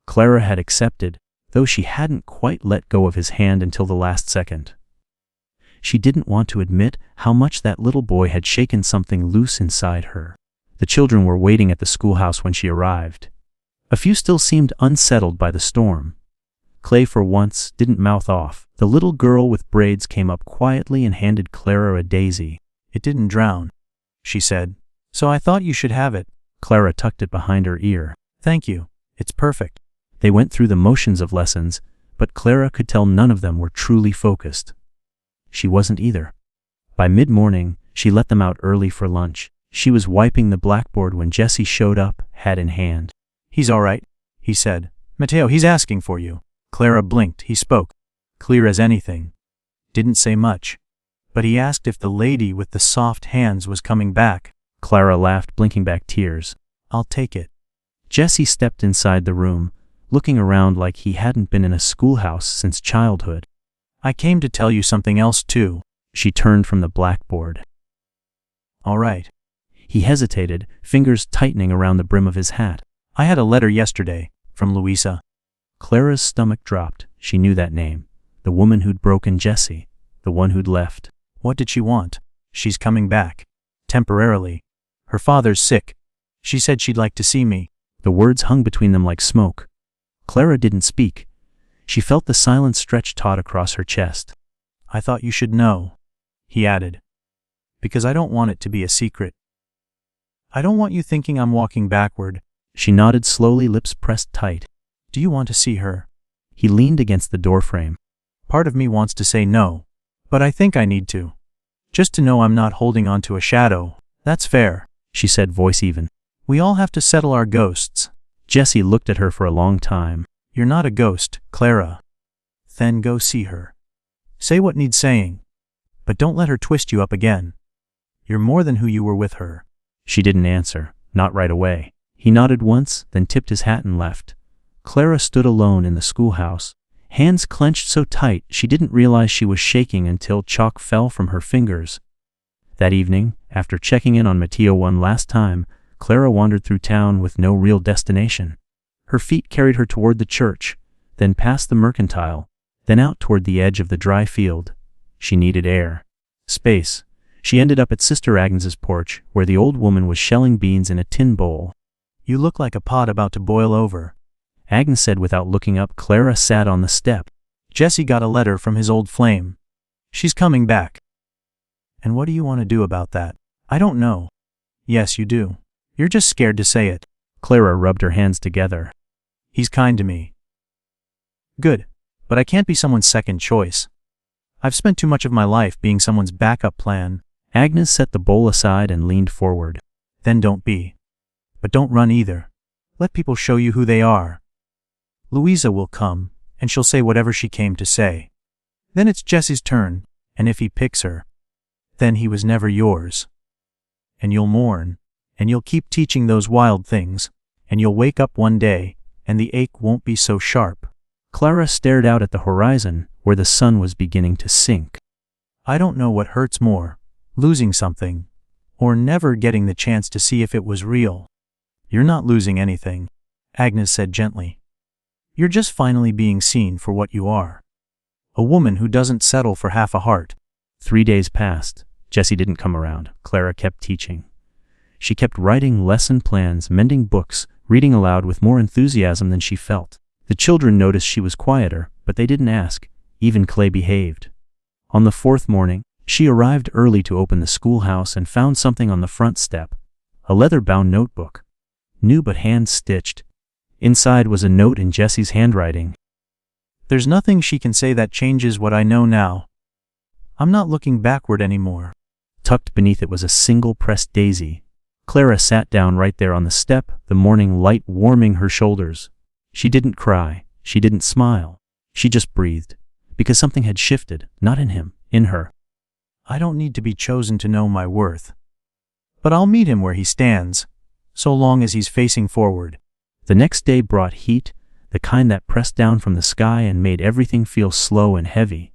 Clara had accepted, though she hadn't quite let go of his hand until the last second. She didn't want to admit how much that little boy had shaken something loose inside her. The children were waiting at the schoolhouse when she arrived. A few still seemed unsettled by the storm. Clay, for once, didn't mouth off. The little girl with braids came up quietly and handed Clara a daisy. It didn't drown, she said. So I thought you should have it. Clara tucked it behind her ear. Thank you. It's perfect. They went through the motions of lessons, but Clara could tell none of them were truly focused. She wasn't either. By mid-morning, she let them out early for lunch. She was wiping the blackboard when Jessie showed up, hat in hand. He's all right, he said. Matteo, he's asking for you. Clara blinked. He spoke, clear as anything. Didn't say much. But he asked if the lady with the soft hands was coming back. Clara laughed, blinking back tears. I'll take it. Jessie stepped inside the room, looking around like he hadn't been in a schoolhouse since childhood. I came to tell you something else too. She turned from the blackboard. All right. He hesitated, fingers tightening around the brim of his hat. I had a letter yesterday, from Louisa. Clara's stomach dropped. She knew that name. The woman who'd broken Jessie. The one who'd left. What did she want? She's coming back. Temporarily. Her father's sick. She said she'd like to see me. The words hung between them like smoke. Clara didn't speak. She felt the silence stretch taut across her chest. I thought you should know, he added. Because I don't want it to be a secret. I don't want you thinking I'm walking backward. She nodded slowly, lips pressed tight. Do you want to see her? He leaned against the doorframe. Part of me wants to say no, but I think I need to. Just to know I'm not holding on to a shadow. That's fair, she said, voice even. We all have to settle our ghosts. Jessie looked at her for a long time. You're not a ghost, Clara. Then go see her. Say what needs saying. But don't let her twist you up again. You're more than who you were with her. She didn't answer, not right away. He nodded once, then tipped his hat and left. Clara stood alone in the schoolhouse, hands clenched so tight she didn't realize she was shaking until chalk fell from her fingers. That evening, after checking in on Matteo one last time, Clara wandered through town with no real destination. Her feet carried her toward the church, then past the mercantile, then out toward the edge of the dry field. She needed air. Space. She ended up at Sister Agnes's porch, where the old woman was shelling beans in a tin bowl. You look like a pot about to boil over, Agnes said without looking up. Clara sat on the step. Jessie got a letter from his old flame. She's coming back. And what do you want to do about that? I don't know. Yes, you do. You're just scared to say it. Clara rubbed her hands together. He's kind to me. Good, but I can't be someone's second choice. I've spent too much of my life being someone's backup plan. Agnes set the bowl aside and leaned forward. Then don't be. But don't run either. Let people show you who they are. Louisa will come, and she'll say whatever she came to say. Then it's Jessie's turn, and if he picks her, then he was never yours. And you'll mourn, and you'll keep teaching those wild things, and you'll wake up one day, and the ache won't be so sharp. Clara stared out at the horizon, where the sun was beginning to sink. I don't know what hurts more, losing something, or never getting the chance to see if it was real. You're not losing anything, Agnes said gently. You're just finally being seen for what you are. A woman who doesn't settle for half a heart. 3 days passed. Jessie didn't come around. Clara kept teaching. She kept writing lesson plans, mending books, reading aloud with more enthusiasm than she felt. The children noticed she was quieter, but they didn't ask. Even Clay behaved. On the 4th morning, she arrived early to open the schoolhouse and found something on the front step. A leather-bound notebook. New but hand-stitched. Inside was a note in Jessie's handwriting. There's nothing she can say that changes what I know now. I'm not looking backward anymore. Tucked beneath it was a single pressed daisy. Clara sat down right there on the step, the morning light warming her shoulders. She didn't cry. She didn't smile. She just breathed. Because something had shifted, not in him, in her. I don't need to be chosen to know my worth. But I'll meet him where he stands, so long as he's facing forward. The next day brought heat, the kind that pressed down from the sky and made everything feel slow and heavy.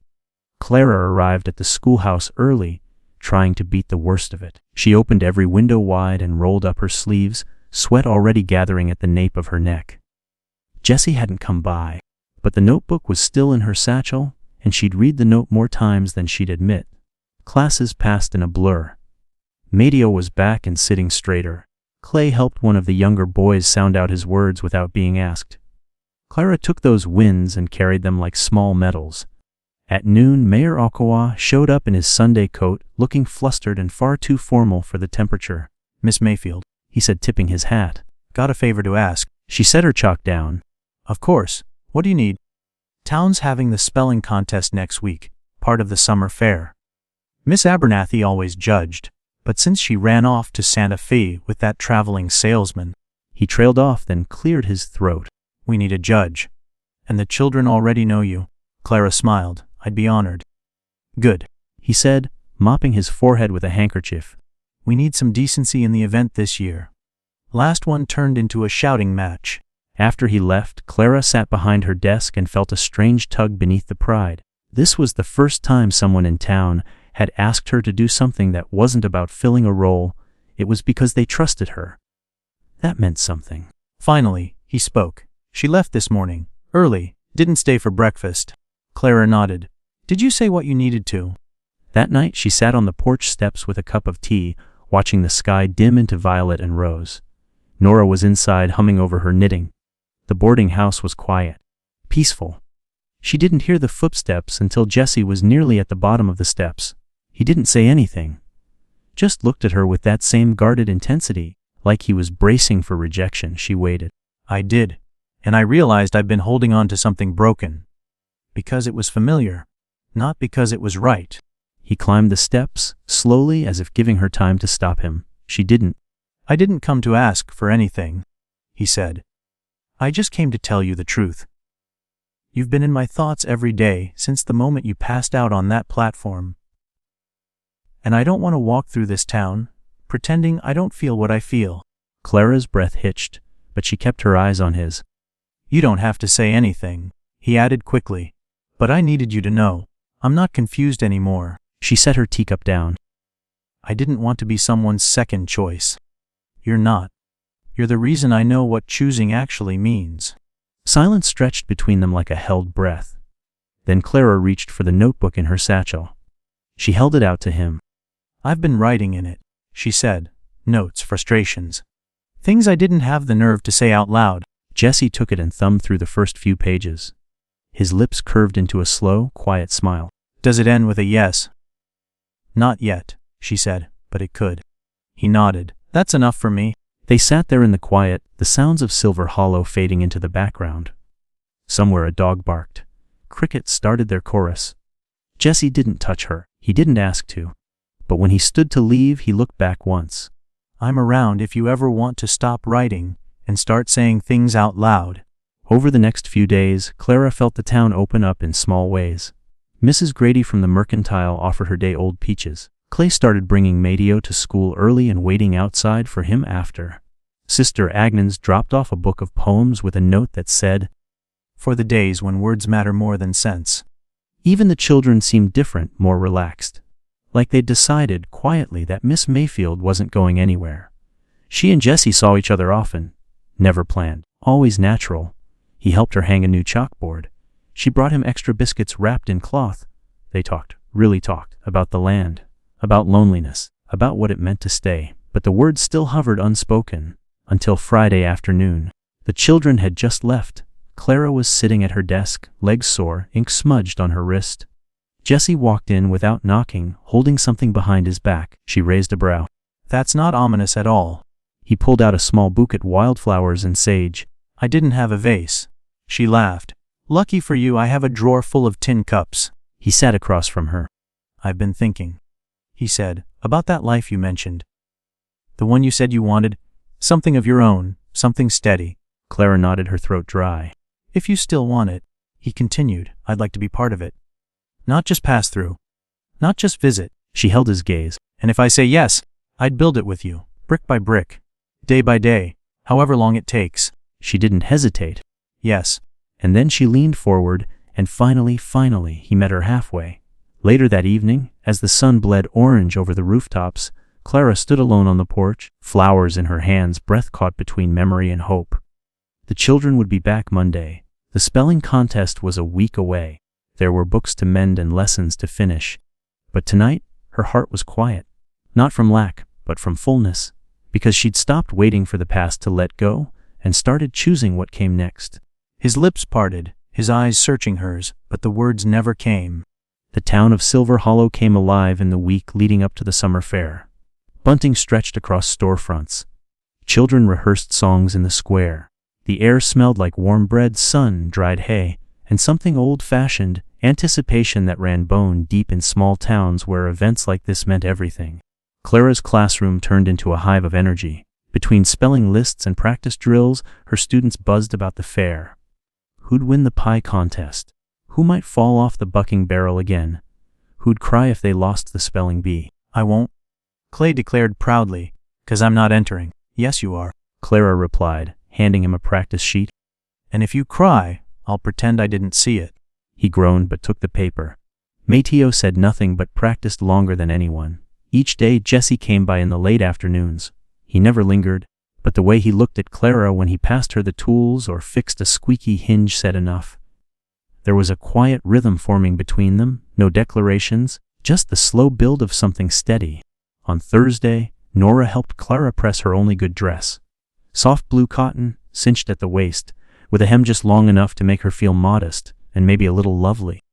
Clara arrived at the schoolhouse early, trying to beat the worst of it. She opened every window wide and rolled up her sleeves, sweat already gathering at the nape of her neck. Jessie hadn't come by, but the notebook was still in her satchel, and she'd read the note more times than she'd admit. Classes passed in a blur. Mateo was back and sitting straighter. Clay helped one of the younger boys sound out his words without being asked. Clara took those wins and carried them like small medals. At noon, Mayor Okawa showed up in his Sunday coat, looking flustered and far too formal for the temperature. Miss Mayfield, he said, tipping his hat. Got a favor to ask. She set her chalk down. Of course. What do you need? Town's having the spelling contest next week, part of the summer fair. Miss Abernathy always judged, but since she ran off to Santa Fe with that traveling salesman. He trailed off, then cleared his throat. We need a judge. And the children already know you. Clara smiled. I'd be honored. Good, he said, mopping his forehead with a handkerchief. We need some decency in the event this year. Last one turned into a shouting match. After he left, Clara sat behind her desk and felt a strange tug beneath the pride. This was the first time someone in town had asked her to do something that wasn't about filling a role. It was because they trusted her. That meant something. Finally, he spoke. She left this morning, early, didn't stay for breakfast. Clara nodded. Did you say what you needed to? That night she sat on the porch steps with a cup of tea, watching the sky dim into violet and rose. Nora was inside humming over her knitting. The boarding house was quiet, peaceful. She didn't hear the footsteps until Jessie was nearly at the bottom of the steps. He didn't say anything. Just looked at her with that same guarded intensity, like he was bracing for rejection. She waited. I did, and I realized I've been holding on to something broken. Because it was familiar, not because it was right. He climbed the steps, slowly, as if giving her time to stop him. She didn't. I didn't come to ask for anything, he said. I just came to tell you the truth. You've been in my thoughts every day since the moment you passed out on that platform. And I don't want to walk through this town, pretending I don't feel what I feel. Clara's breath hitched, but she kept her eyes on his. You don't have to say anything, he added quickly. But I needed you to know. I'm not confused anymore. She set her teacup down. I didn't want to be someone's second choice. You're not. You're the reason I know what choosing actually means. Silence stretched between them like a held breath. Then Clara reached for the notebook in her satchel. She held it out to him. I've been writing in it, she said. Notes, frustrations. Things I didn't have the nerve to say out loud. Jessie took it and thumbed through the first few pages. His lips curved into a slow, quiet smile. Does it end with a yes? Not yet, she said, but it could. He nodded. That's enough for me. They sat there in the quiet, the sounds of Silver Hollow fading into the background. Somewhere a dog barked. Crickets started their chorus. Jessie didn't touch her. He didn't ask to. But when he stood to leave, he looked back once. I'm around if you ever want to stop writing and start saying things out loud. Over the next few days, Clara felt the town open up in small ways. Mrs. Grady from the Mercantile offered her day-old peaches. Clay started bringing Mateo to school early and waiting outside for him after. Sister Agnes dropped off a book of poems with a note that said, For the days when words matter more than sense. Even the children seemed different, more relaxed. Like they'd decided, quietly, that Miss Mayfield wasn't going anywhere. She and Jessie saw each other often. Never planned. Always natural. He helped her hang a new chalkboard. She brought him extra biscuits wrapped in cloth. They talked, really talked, about the land, about loneliness, about what it meant to stay, but the words still hovered unspoken, until Friday afternoon. The children had just left. Clara was sitting at her desk, legs sore, ink smudged on her wrist. Jesse walked in without knocking, holding something behind his back. She raised a brow. That's not ominous at all. He pulled out a small bouquet, wildflowers and sage. I didn't have a vase. She laughed. Lucky for you, I have a drawer full of tin cups. He sat across from her. I've been thinking, he said, about that life you mentioned. The one you said you wanted. Something of your own, something steady. Clara nodded, her throat dry. If you still want it, he continued, I'd like to be part of it. Not just pass through. Not just visit. She held his gaze. And if I say yes, I'd build it with you, brick by brick, day by day, however long it takes. She didn't hesitate. Yes. And then she leaned forward, and finally, he met her halfway. Later that evening, as the sun bled orange over the rooftops, Clara stood alone on the porch, flowers in her hands, breath caught between memory and hope. The children would be back Monday. The spelling contest was a week away. There were books to mend and lessons to finish. But tonight, her heart was quiet. Not from lack, but from fullness, because she'd stopped waiting for the past to let go and started choosing what came next. His lips parted, his eyes searching hers, but the words never came. The town of Silver Hollow came alive in the week leading up to the summer fair. Bunting stretched across storefronts. Children rehearsed songs in the square. The air smelled like warm bread, sun, dried hay, and something old-fashioned, anticipation that ran bone deep in small towns where events like this meant everything. Clara's classroom turned into a hive of energy. Between spelling lists and practice drills, her students buzzed about the fair. Who'd win the pie contest? Who might fall off the bucking barrel again? Who'd cry if they lost the spelling bee? I won't, Clay declared proudly, 'cause I'm not entering. Yes, you are, Clara replied, handing him a practice sheet. And if you cry, I'll pretend I didn't see it. He groaned but took the paper. Mateo said nothing but practiced longer than anyone. Each day Jesse came by in the late afternoons. He never lingered, but the way he looked at Clara when he passed her the tools or fixed a squeaky hinge said enough. There was a quiet rhythm forming between them, no declarations, just the slow build of something steady. On Thursday, Nora helped Clara press her only good dress. Soft blue cotton, cinched at the waist, with a hem just long enough to make her feel modest and maybe a little lovely.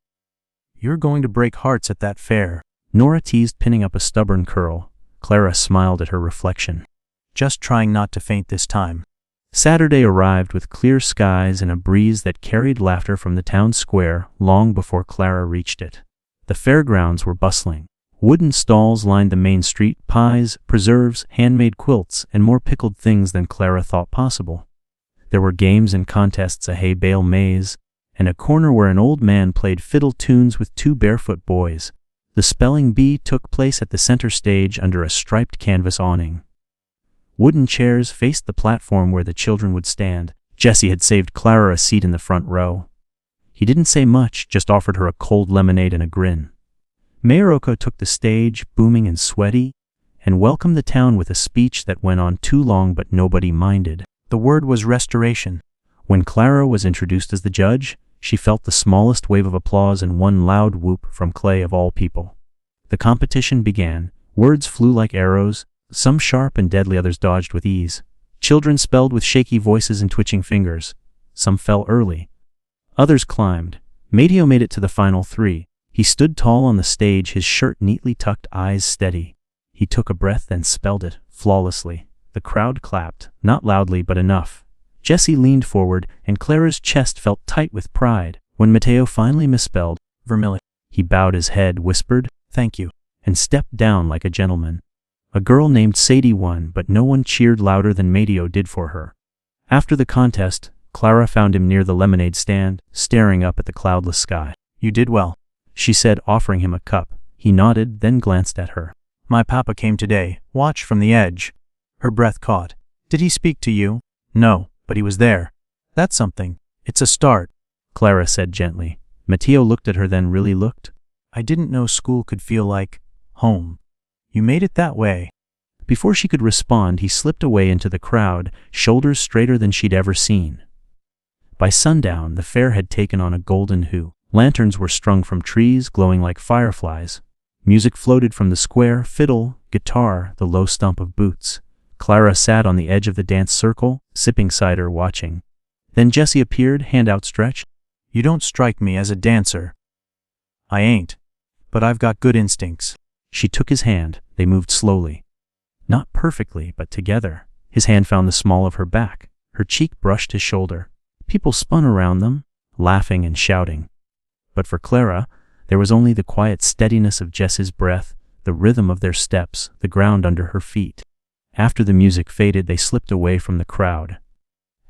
You're going to break hearts at that fair, Nora teased, pinning up a stubborn curl. Clara smiled at her reflection. Just trying not to faint this time. Saturday arrived with clear skies and a breeze that carried laughter from the town square long before Clara reached it. The fairgrounds were bustling. Wooden stalls lined the main street, pies, preserves, handmade quilts, and more pickled things than Clara thought possible. There were games and contests, a hay bale maze, and a corner where an old man played fiddle tunes with two barefoot boys. The spelling bee took place at the center stage under a striped canvas awning. Wooden chairs faced the platform where the children would stand. Jesse had saved Clara a seat in the front row. He didn't say much, just offered her a cold lemonade and a grin. Mayuroko took the stage, booming and sweaty, and welcomed the town with a speech that went on too long but nobody minded. The word was restoration. When Clara was introduced as the judge, she felt the smallest wave of applause and one loud whoop from Clay of all people. The competition began. Words flew like arrows, some sharp and deadly, others dodged with ease. Children spelled with shaky voices and twitching fingers. Some fell early. Others climbed. Mateo made it to the final three. He stood tall on the stage, his shirt neatly tucked, eyes steady. He took a breath and spelled it, flawlessly. The crowd clapped, not loudly but enough. Jesse leaned forward, and Clara's chest felt tight with pride. When Mateo finally misspelled Vermilion, he bowed his head, whispered, "Thank you," and stepped down like a gentleman. A girl named Sadie won, but no one cheered louder than Mateo did for her. After the contest, Clara found him near the lemonade stand, staring up at the cloudless sky. "You did well," she said, offering him a cup. He nodded, then glanced at her. "My papa came today, watch from the edge." Her breath caught. "Did he speak to you?" "No, but he was there." "That's something. It's a start," Clara said gently. Mateo looked at her, then really looked. "I didn't know school could feel like home. You made it that way." Before she could respond, he slipped away into the crowd, shoulders straighter than she'd ever seen. By sundown, the fair had taken on a golden hue. Lanterns were strung from trees, glowing like fireflies. Music floated from the square, fiddle, guitar, the low stomp of boots. Clara sat on the edge of the dance circle, sipping cider, watching. Then Jessie appeared, hand outstretched. "You don't strike me as a dancer." "I ain't. But I've got good instincts." She took his hand. They moved slowly. Not perfectly, but together. His hand found the small of her back. Her cheek brushed his shoulder. People spun around them, laughing and shouting. But for Clara, there was only the quiet steadiness of Jessie's breath, the rhythm of their steps, the ground under her feet. After the music faded, they slipped away from the crowd.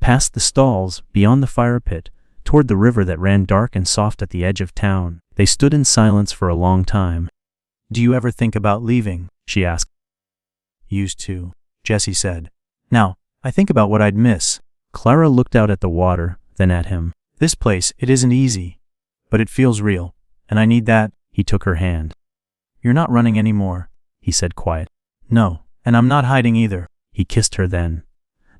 Past the stalls, beyond the fire pit, toward the river that ran dark and soft at the edge of town. They stood in silence for a long time. "Do you ever think about leaving?" she asked. "Used to," Jessie said. "Now, I think about what I'd miss." Clara looked out at the water, then at him. "This place, it isn't easy. But it feels real. And I need that." He took her hand. "You're not running anymore," he said quiet. "No, and I'm not hiding either." He kissed her then.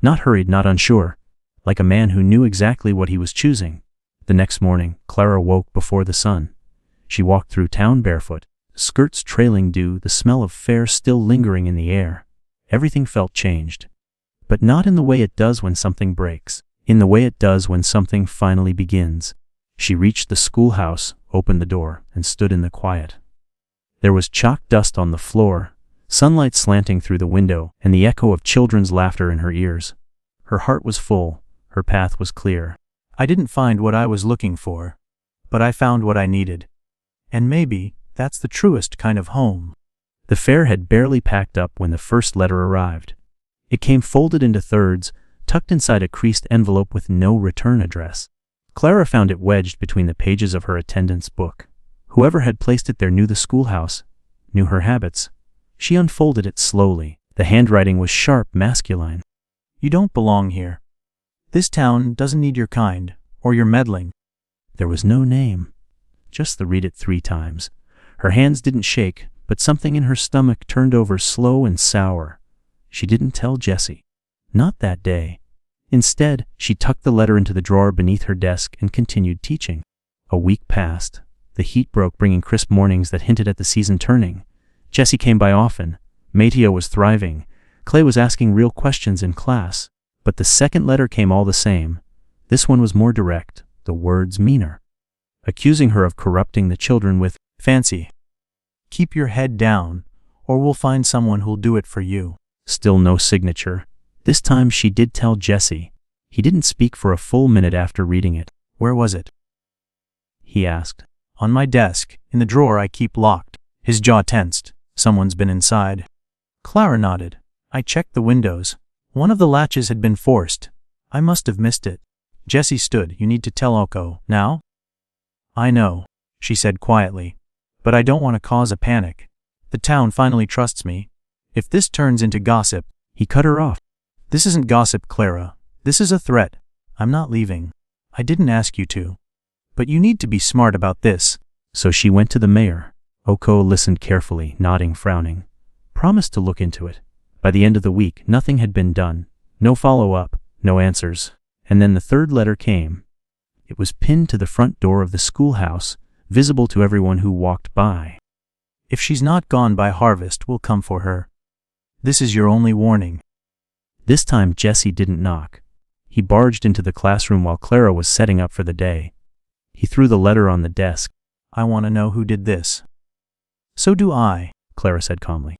Not hurried, not unsure. Like a man who knew exactly what he was choosing. The next morning, Clara woke before the sun. She walked through town barefoot, skirts trailing dew, the smell of fair still lingering in the air. Everything felt changed. But not in the way it does when something breaks. In the way it does when something finally begins. She reached the schoolhouse, opened the door, and stood in the quiet. There was chalk dust on the floor, sunlight slanting through the window, and the echo of children's laughter in her ears. Her heart was full. Her path was clear. "I didn't find what I was looking for, but I found what I needed. And maybe that's the truest kind of home." The fair had barely packed up when the first letter arrived. It came folded into thirds, tucked inside a creased envelope with no return address. Clara found it wedged between the pages of her attendance book. Whoever had placed it there knew the schoolhouse, knew her habits. She unfolded it slowly. The handwriting was sharp, masculine. "You don't belong here. This town doesn't need your kind, or your meddling." There was no name. Just the "read it 3 times. Her hands didn't shake, but something in her stomach turned over slow and sour. She didn't tell Jessie. Not that day. Instead, she tucked the letter into the drawer beneath her desk and continued teaching. A week passed. The heat broke, bringing crisp mornings that hinted at the season turning. Jessie came by often. Mateo was thriving. Clay was asking real questions in class. But the second letter came all the same. This one was more direct, the words meaner. Accusing her of corrupting the children with "Fancy. Keep your head down, or we'll find someone who'll do it for you." Still no signature. This time she did tell Jessie. He didn't speak for a full minute after reading it. "Where was it?" he asked. "On my desk, in the drawer I keep locked." His jaw tensed. "Someone's been inside." Clara nodded. "I checked the windows. One of the latches had been forced. I must have missed it." Jessie stood. "You need to tell Oko now?" "I know," she said quietly. "But I don't want to cause a panic. The town finally trusts me. If this turns into gossip..." He cut her off. "This isn't gossip, Clara. This is a threat. I'm not leaving. I didn't ask you to. But you need to be smart about this." So she went to the mayor. Oko listened carefully, nodding, frowning. Promised to look into it. By the end of the week, nothing had been done. No follow-up, no answers. And then the third letter came. It was pinned to the front door of the schoolhouse, visible to everyone who walked by. "If she's not gone by harvest, we'll come for her. This is your only warning." This time Jessie didn't knock. He barged into the classroom while Clara was setting up for the day. He threw the letter on the desk. "I want to know who did this." "So do I," Clara said calmly.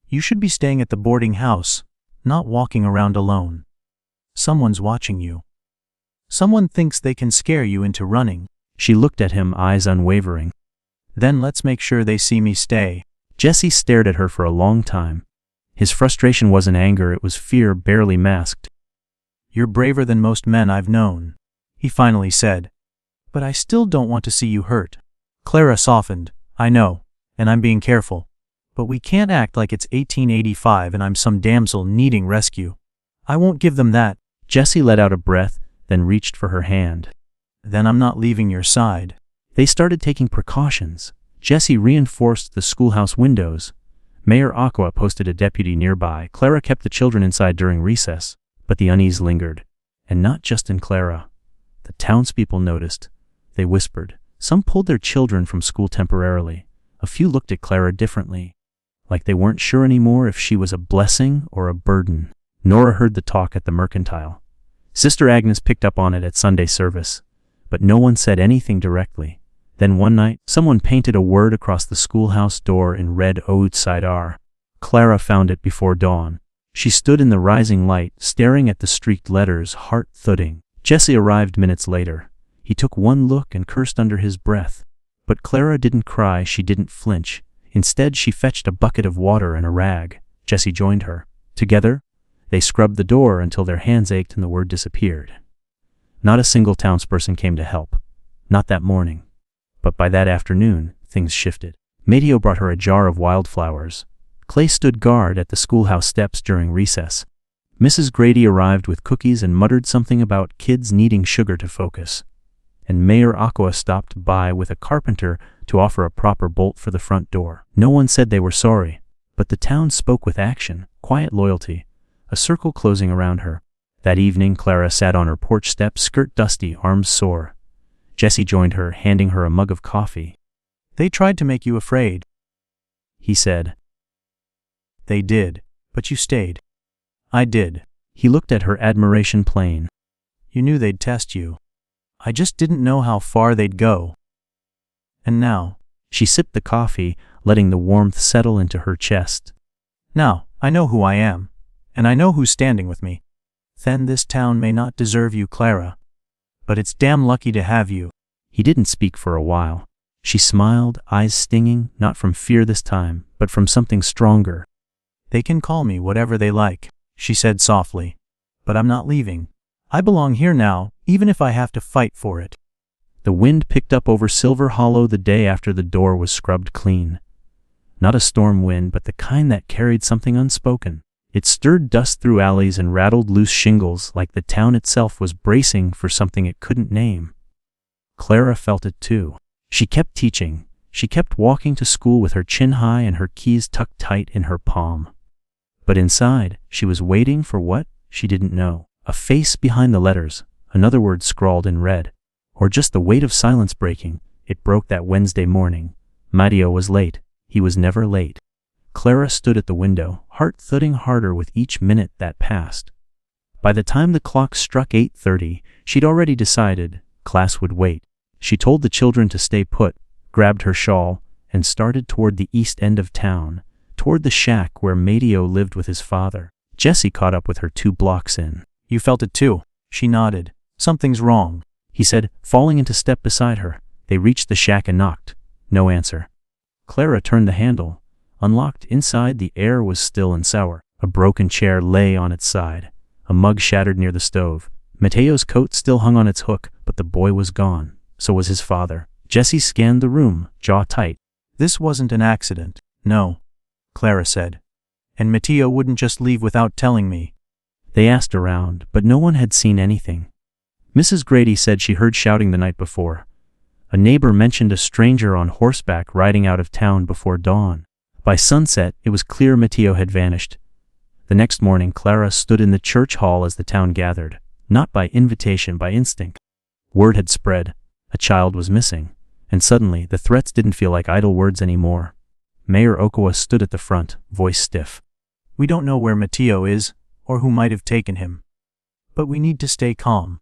"You should be staying at the boarding house, not walking around alone. Someone's watching you. Someone thinks they can scare you into running." She looked at him, eyes unwavering. "Then let's make sure they see me stay." Jessie stared at her for a long time. His frustration wasn't anger, it was fear barely masked. "You're braver than most men I've known," he finally said. "But I still don't want to see you hurt." Clara softened. "I know, and I'm being careful. But we can't act like it's 1885 and I'm some damsel needing rescue. I won't give them that." Jessie let out a breath, then reached for her hand. "Then I'm not leaving your side." They started taking precautions. Jessie reinforced the schoolhouse windows. Mayor Aqua posted a deputy nearby. Clara kept the children inside during recess. But the unease lingered. And not just in Clara. The townspeople noticed. They whispered. Some pulled their children from school temporarily. A few looked at Clara differently, like they weren't sure anymore if she was a blessing or a burden. Nora heard the talk at the mercantile. Sister Agnes picked up on it at Sunday service, but no one said anything directly. Then one night, someone painted a word across the schoolhouse door in red outside R. Clara found it before dawn. She stood in the rising light, staring at the streaked letters, heart thudding. Jesse arrived minutes later. He took one look and cursed under his breath. But Clara didn't cry, she didn't flinch. Instead, she fetched a bucket of water and a rag. Jesse joined her. Together, they scrubbed the door until their hands ached and the word disappeared. Not a single townsperson came to help. Not that morning. But by that afternoon, things shifted. Mateo brought her a jar of wildflowers. Clay stood guard at the schoolhouse steps during recess. Mrs. Grady arrived with cookies and muttered something about kids needing sugar to focus. And Mayor Aqua stopped by with a carpenter to offer a proper bolt for the front door. No one said they were sorry, but the town spoke with action, quiet loyalty, a circle closing around her. That evening, Clara sat on her porch steps, skirt dusty, arms sore. Jesse joined her, handing her a mug of coffee. "They tried to make you afraid," he said. "They did, but you stayed." "I did." He looked at her, admiration plain. "You knew they'd test you. I just didn't know how far they'd go. And now," she sipped the coffee, letting the warmth settle into her chest. "Now, I know who I am, and I know who's standing with me. Then this town may not deserve you, Clara, but it's damn lucky to have you." He didn't speak for a while. She smiled, eyes stinging, not from fear this time, but from something stronger. "They can call me whatever they like," she said softly, "but I'm not leaving. I belong here now, even if I have to fight for it." The wind picked up over Silver Hollow the day after the door was scrubbed clean. Not a storm wind, but the kind that carried something unspoken. It stirred dust through alleys and rattled loose shingles like the town itself was bracing for something it couldn't name. Clara felt it too. She kept teaching. She kept walking to school with her chin high and her keys tucked tight in her palm. But inside, she was waiting for what? She didn't know. A face behind the letters, another word scrawled in red. Or just the weight of silence breaking. It broke that Wednesday morning. Mateo was late. He was never late. Clara stood at the window, heart thudding harder with each minute that passed. By the time the clock struck 8:30, she'd already decided class would wait. She told the children to stay put, grabbed her shawl, and started toward the east end of town, toward the shack where Mateo lived with his father. Jesse caught up with her 2 blocks in. "You felt it too?" She nodded. "Something's wrong," he said, falling into step beside her. They reached the shack and knocked. No answer. Clara turned the handle. Unlocked. Inside, the air was still and sour. A broken chair lay on its side. A mug shattered near the stove. Mateo's coat still hung on its hook, but the boy was gone. So was his father. Jesse scanned the room, jaw tight. "This wasn't an accident." "No," Clara said. "And Mateo wouldn't just leave without telling me." They asked around, but no one had seen anything. Mrs. Grady said she heard shouting the night before. A neighbor mentioned a stranger on horseback riding out of town before dawn. By sunset, it was clear Mateo had vanished. The next morning, Clara stood in the church hall as the town gathered, not by invitation, by instinct. Word had spread. A child was missing. And suddenly, the threats didn't feel like idle words anymore. Mayor Okowa stood at the front, voice stiff. "We don't know where Mateo is, or who might have taken him. But we need to stay calm.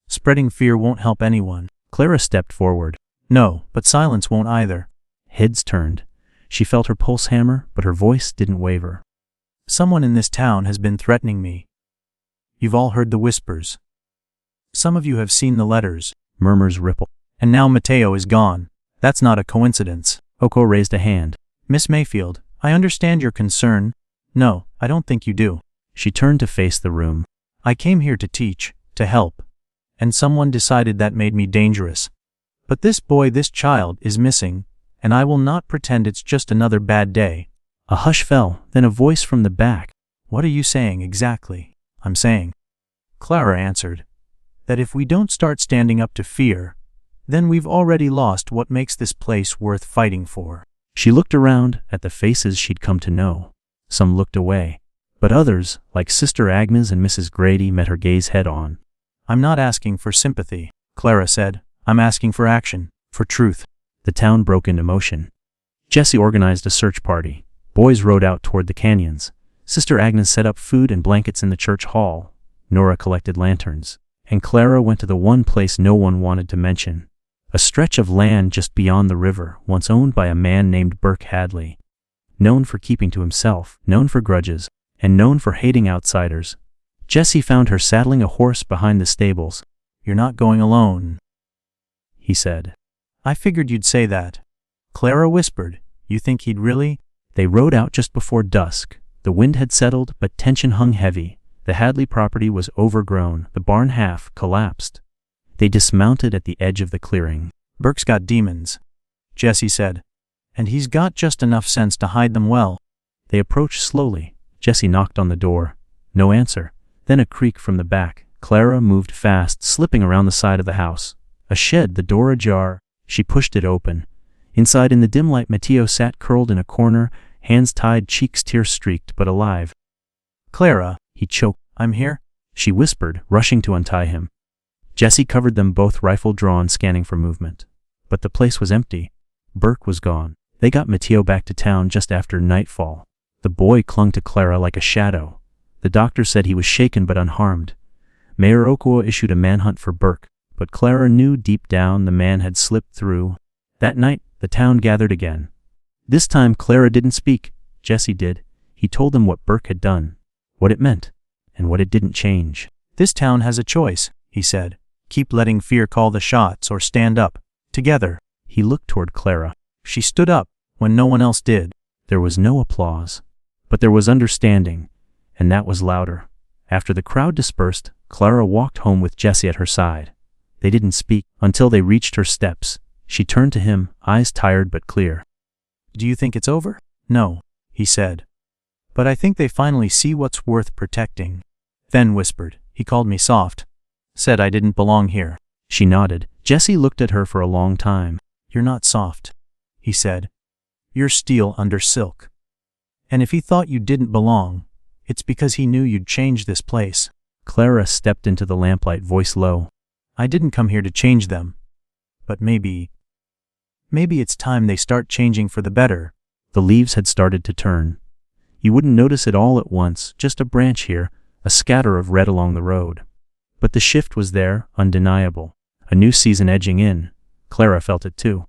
Spreading fear won't help anyone." Clara stepped forward. "No, but silence won't either." Heads turned. She felt her pulse hammer, but her voice didn't waver. "Someone in this town has been threatening me. You've all heard the whispers. Some of you have seen the letters." Murmurs rippled. "And now Mateo is gone. That's not a coincidence." Oko raised a hand. "Miss Mayfield, I understand your concern." "No, I don't think you do." She turned to face the room. "I came here to teach, to help. And someone decided that made me dangerous. But this boy, this child, is missing, and I will not pretend it's just another bad day." A hush fell, then a voice from the back. "What are you saying exactly?" "I'm saying," Clara answered, "that if we don't start standing up to fear, then we've already lost what makes this place worth fighting for." She looked around at the faces she'd come to know. Some looked away, but others, like Sister Agnes and Mrs. Grady, met her gaze head on. "I'm not asking for sympathy," Clara said. I'm asking for action, for truth. The town broke into motion. Jesse organized a search party. Boys rode out toward the canyons. Sister Agnes set up food and blankets in the church hall. Nora collected lanterns. And Clara went to the one place no one wanted to mention. A stretch of land just beyond the river, once owned by a man named Burke Hadley. Known for keeping to himself, known for grudges, and known for hating outsiders. Jesse found her saddling a horse behind the stables. You're not going alone, he said. I figured you'd say that. Clara whispered. You think he'd really? They rode out just before dusk. The wind had settled, but tension hung heavy. The Hadley property was overgrown. The barn half collapsed. They dismounted at the edge of the clearing. Burke's got demons, Jesse said. And he's got just enough sense to hide them well. They approached slowly. Jesse knocked on the door. No answer. Then a creak from the back. Clara moved fast, slipping around the side of the house. A shed, the door ajar. She pushed it open. Inside in the dim light, Matteo sat curled in a corner, hands tied, cheeks tear-streaked but alive. Clara, he choked. I'm here, she whispered, rushing to untie him. Jesse covered them both, rifle drawn, scanning for movement. But the place was empty. Burke was gone. They got Matteo back to town just after nightfall. The boy clung to Clara like a shadow. The doctor said he was shaken but unharmed. Mayor Okoa issued a manhunt for Burke, but Clara knew deep down the man had slipped through. That night, the town gathered again. This time Clara didn't speak. Jesse did. He told them what Burke had done, what it meant, and what it didn't change. This town has a choice, he said. Keep letting fear call the shots or stand up, together. He looked toward Clara. She stood up, when no one else did. There was no applause, but there was understanding, and that was louder. After the crowd dispersed, Clara walked home with Jesse at her side. They didn't speak until they reached her steps. She turned to him, eyes tired but clear. Do you think it's over? No, he said. But I think they finally see what's worth protecting. Then whispered, he called me soft. Said I didn't belong here. She nodded. Jesse looked at her for a long time. You're not soft, he said. You're steel under silk. And if he thought you didn't belong, it's because he knew you'd change this place. Clara stepped into the lamplight, voice low. I didn't come here to change them. But maybe it's time they start changing for the better. The leaves had started to turn. You wouldn't notice it all at once, just a branch here, a scatter of red along the road. But the shift was there, undeniable. A new season edging in. Clara felt it too.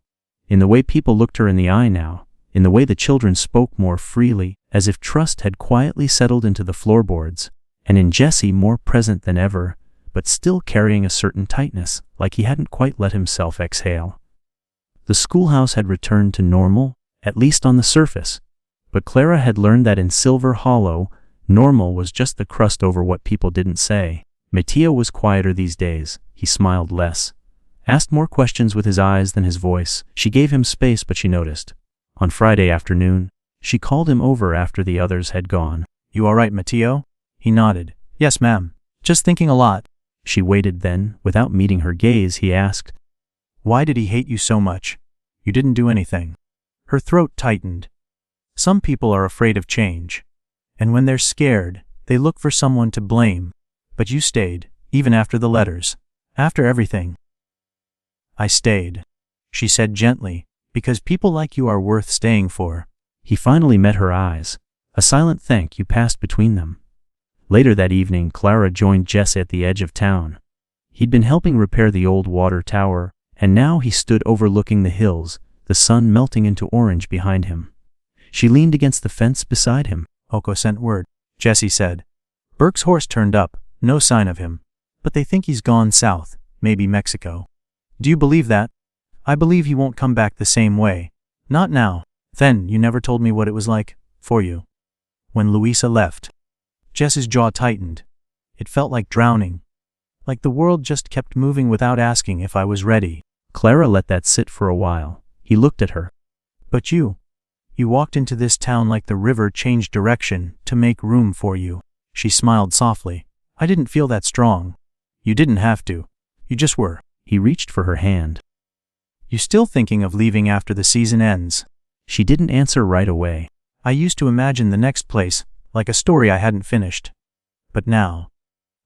In the way people looked her in the eye now, in the way the children spoke more freely, as if trust had quietly settled into the floorboards, and in Jesse more present than ever, but still carrying a certain tightness, like he hadn't quite let himself exhale. The schoolhouse had returned to normal, at least on the surface, but Clara had learned that in Silver Hollow, normal was just the crust over what people didn't say. Matteo was quieter these days. He smiled less, asked more questions with his eyes than his voice. She gave him space, but she noticed. On Friday afternoon, she called him over after the others had gone. You all right, Matteo? He nodded. Yes, ma'am. Just thinking a lot. She waited, then, without meeting her gaze, he asked, Why did he hate you so much? You didn't do anything. Her throat tightened. Some people are afraid of change. And when they're scared, they look for someone to blame. But you stayed, even after the letters. After everything. I stayed, she said gently, because people like you are worth staying for. He finally met her eyes. A silent thank you passed between them. Later that evening, Clara joined Jesse at the edge of town. He'd been helping repair the old water tower, and now he stood overlooking the hills, the sun melting into orange behind him. She leaned against the fence beside him. Oko sent word, Jesse said. Burke's horse turned up, no sign of him. But they think he's gone south, maybe Mexico. Do you believe that? I believe he won't come back the same way. Not now. Then you never told me what it was like, for you. When Louisa left. Jess's jaw tightened. It felt like drowning. Like the world just kept moving without asking if I was ready. Clara let that sit for a while. He looked at her. But you walked into this town like the river changed direction to make room for you. She smiled softly. I didn't feel that strong. You didn't have to. You just were. He reached for her hand. You still thinking of leaving after the season ends? She didn't answer right away. I used to imagine the next place, like a story I hadn't finished. But now,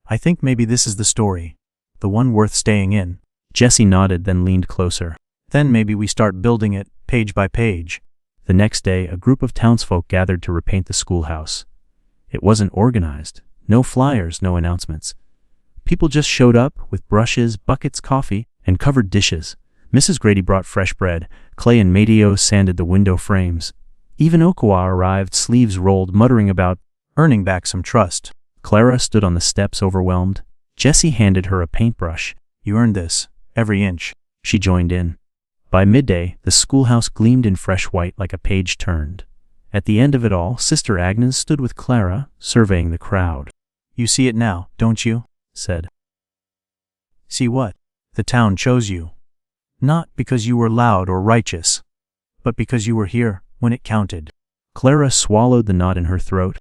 I think maybe this is the story. The one worth staying in. Jessie nodded, then leaned closer. Then maybe we start building it, page by page. The next day, a group of townsfolk gathered to repaint the schoolhouse. It wasn't organized. No flyers, no announcements. People just showed up with brushes, buckets, coffee, and covered dishes. Mrs. Grady brought fresh bread. Clay and Mateo sanded the window frames. Even Okawa arrived, sleeves rolled, muttering about earning back some trust. Clara stood on the steps, overwhelmed. Jessie handed her a paintbrush. You earned this, every inch. She joined in. By midday, the schoolhouse gleamed in fresh white like a page turned. At the end of it all, Sister Agnes stood with Clara, surveying the crowd. You see it now, don't you? Said. See what? The town chose you. Not because you were loud or righteous, but because you were here when it counted. Clara swallowed the knot in her throat.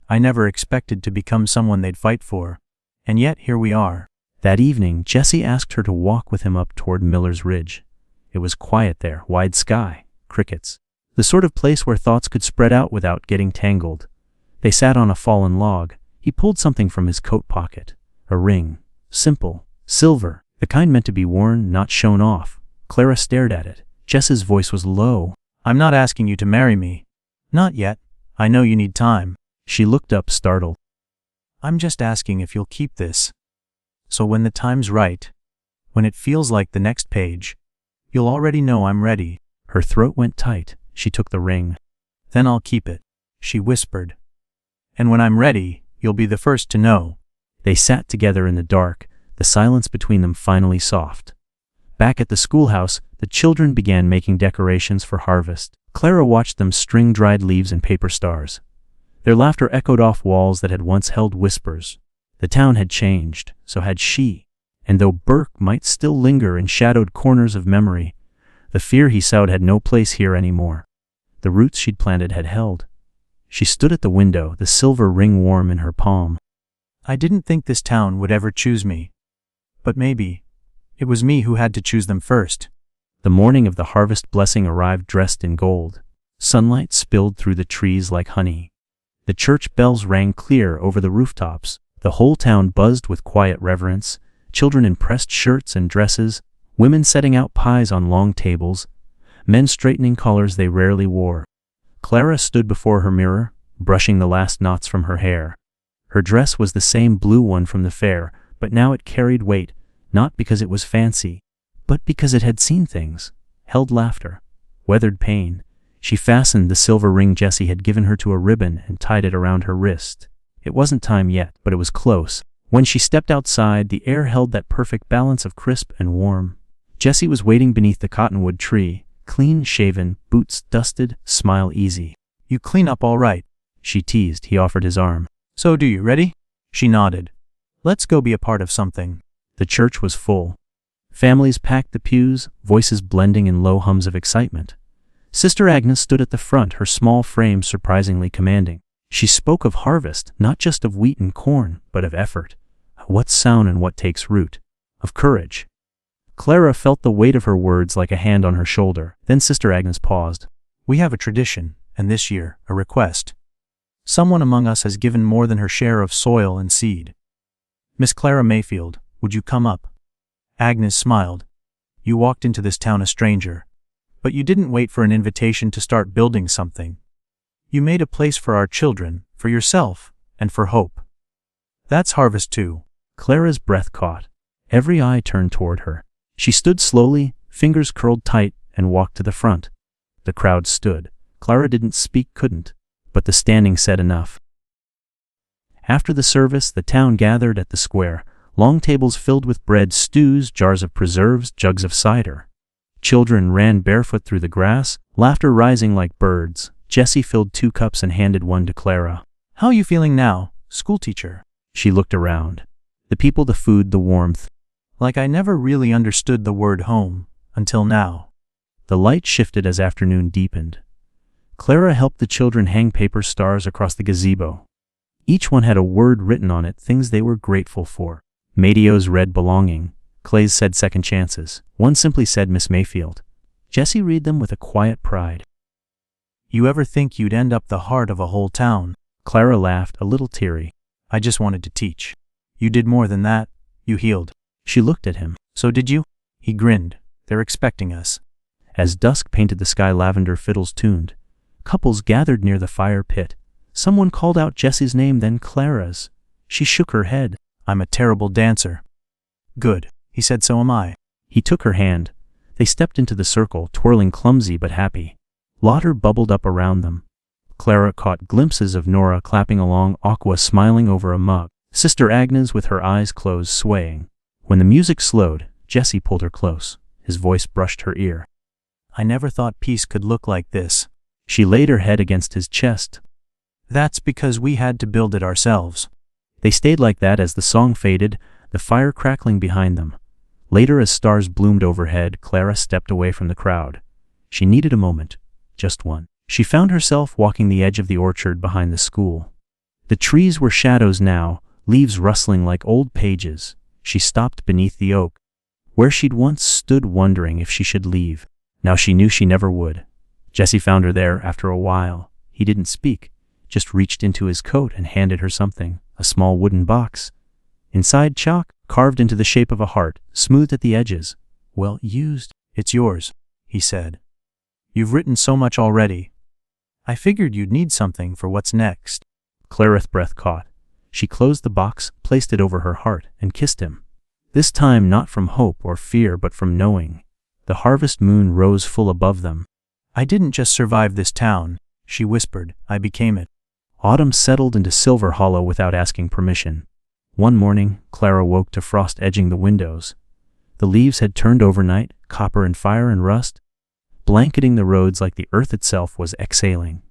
I never expected to become someone they'd fight for, and yet here we are. That evening, Jessie asked her to walk with him up toward Miller's Ridge. It was quiet there, wide sky, crickets. The sort of place where thoughts could spread out without getting tangled. They sat on a fallen log. He pulled something from his coat pocket. A ring. Simple. Silver. The kind meant to be worn, not shown off. Clara stared at it. Jess's voice was low. I'm not asking you to marry me. Not yet. I know you need time. She looked up, startled. I'm just asking if you'll keep this. So when the time's right, when it feels like the next page, you'll already know I'm ready. Her throat went tight. She took the ring. Then I'll keep it, she whispered. And when I'm ready, you'll be the first to know. They sat together in the dark, the silence between them finally soft. Back at the schoolhouse, the children began making decorations for harvest. Clara watched them string dried leaves and paper stars. Their laughter echoed off walls that had once held whispers. The town had changed, so had she. And though Burke might still linger in shadowed corners of memory, the fear he sowed had no place here anymore. The roots she'd planted had held. She stood at the window, the silver ring warm in her palm. I didn't think this town would ever choose me. But maybe it was me who had to choose them first. The morning of the harvest blessing arrived dressed in gold. Sunlight spilled through the trees like honey. The church bells rang clear over the rooftops. The whole town buzzed with quiet reverence. Children in pressed shirts and dresses, women setting out pies on long tables, men straightening collars they rarely wore. Clara stood before her mirror, brushing the last knots from her hair. Her dress was the same blue one from the fair, but now it carried weight, not because it was fancy, but because it had seen things, held laughter, weathered pain. She fastened the silver ring Jessie had given her to a ribbon and tied it around her wrist. It wasn't time yet, but it was close. When she stepped outside, the air held that perfect balance of crisp and warm. Jessie was waiting beneath the cottonwood tree, clean-shaven, boots dusted, smile easy. You clean up all right, she teased. He offered his arm. So do you, ready? She nodded. Let's go be a part of something. The church was full. Families packed the pews, voices blending in low hums of excitement. Sister Agnes stood at the front, her small frame surprisingly commanding. She spoke of harvest, not just of wheat and corn, but of effort. What's sown and what takes root. Of courage. Clara felt the weight of her words like a hand on her shoulder. Then Sister Agnes paused. We have a tradition, and this year, a request. Someone among us has given more than her share of soil and seed. Miss Clara Mayfield, would you come up? Agnes smiled. You walked into this town a stranger. But you didn't wait for an invitation to start building something. You made a place for our children, for yourself, and for hope. That's harvest too. Clara's breath caught. Every eye turned toward her. She stood slowly, fingers curled tight, and walked to the front. The crowd stood. Clara didn't speak, couldn't. But the standing said enough. After the service, the town gathered at the square. Long tables filled with bread, stews, jars of preserves, jugs of cider. Children ran barefoot through the grass, laughter rising like birds. Jessie filled 2 cups and handed one to Clara. How are you feeling now, schoolteacher? She looked around. The people, the food, the warmth. Like I never really understood the word home, until now. The light shifted as afternoon deepened. Clara helped the children hang paper stars across the gazebo. Each one had a word written on it, things they were grateful for. Mateo's read belonging. Clay's said second chances. One simply said Miss Mayfield. Jessie read them with a quiet pride. You ever think you'd end up the heart of a whole town? Clara laughed, a little teary. I just wanted to teach. You did more than that. You healed. She looked at him. So did you? He grinned. They're expecting us. As dusk painted the sky, lavender fiddles tuned. Couples gathered near the fire pit. Someone called out Jessie's name, then Clara's. She shook her head. I'm a terrible dancer. Good, he said, so am I. He took her hand. They stepped into the circle, twirling, clumsy but happy. Laughter bubbled up around them. Clara caught glimpses of Nora clapping along, Aqua smiling over a mug, Sister Agnes with her eyes closed swaying. When the music slowed, Jessie pulled her close. His voice brushed her ear. I never thought peace could look like this. She laid her head against his chest. That's because we had to build it ourselves. They stayed like that as the song faded, the fire crackling behind them. Later, as stars bloomed overhead, Clara stepped away from the crowd. She needed a moment, just one. She found herself walking the edge of the orchard behind the school. The trees were shadows now, leaves rustling like old pages. She stopped beneath the oak, where she'd once stood wondering if she should leave. Now she knew she never would. Jessie found her there after a while. He didn't speak, just reached into his coat and handed her something, a small wooden box. Inside, chalk, carved into the shape of a heart, smoothed at the edges. Well used. It's yours, he said. You've written so much already. I figured you'd need something for what's next. Clara's breath caught. She closed the box, placed it over her heart, and kissed him. This time not from hope or fear but from knowing. The harvest moon rose full above them. I didn't just survive this town, she whispered, I became it. Autumn settled into Silver Hollow without asking permission. One morning, Clara woke to frost edging the windows. The leaves had turned overnight, copper and fire and rust, blanketing the roads like the earth itself was exhaling.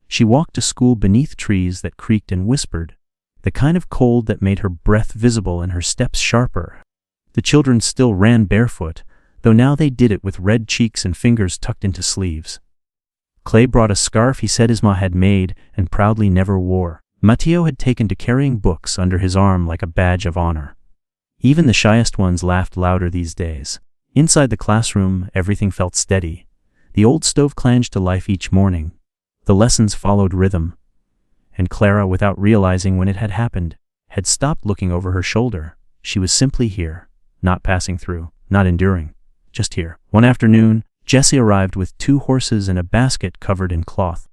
She walked to school beneath trees that creaked and whispered, the kind of cold that made her breath visible and her steps sharper. The children still ran barefoot, though now they did it with red cheeks and fingers tucked into sleeves. Clay brought a scarf he said his ma had made and proudly never wore. Matteo had taken to carrying books under his arm like a badge of honor. Even the shyest ones laughed louder these days. Inside the classroom, everything felt steady. The old stove clanged to life each morning. The lessons followed rhythm. And Clara, without realizing when it had happened, had stopped looking over her shoulder. She was simply here, not passing through, not enduring, just here. One afternoon, Jessie arrived with 2 horses and a basket covered in cloth.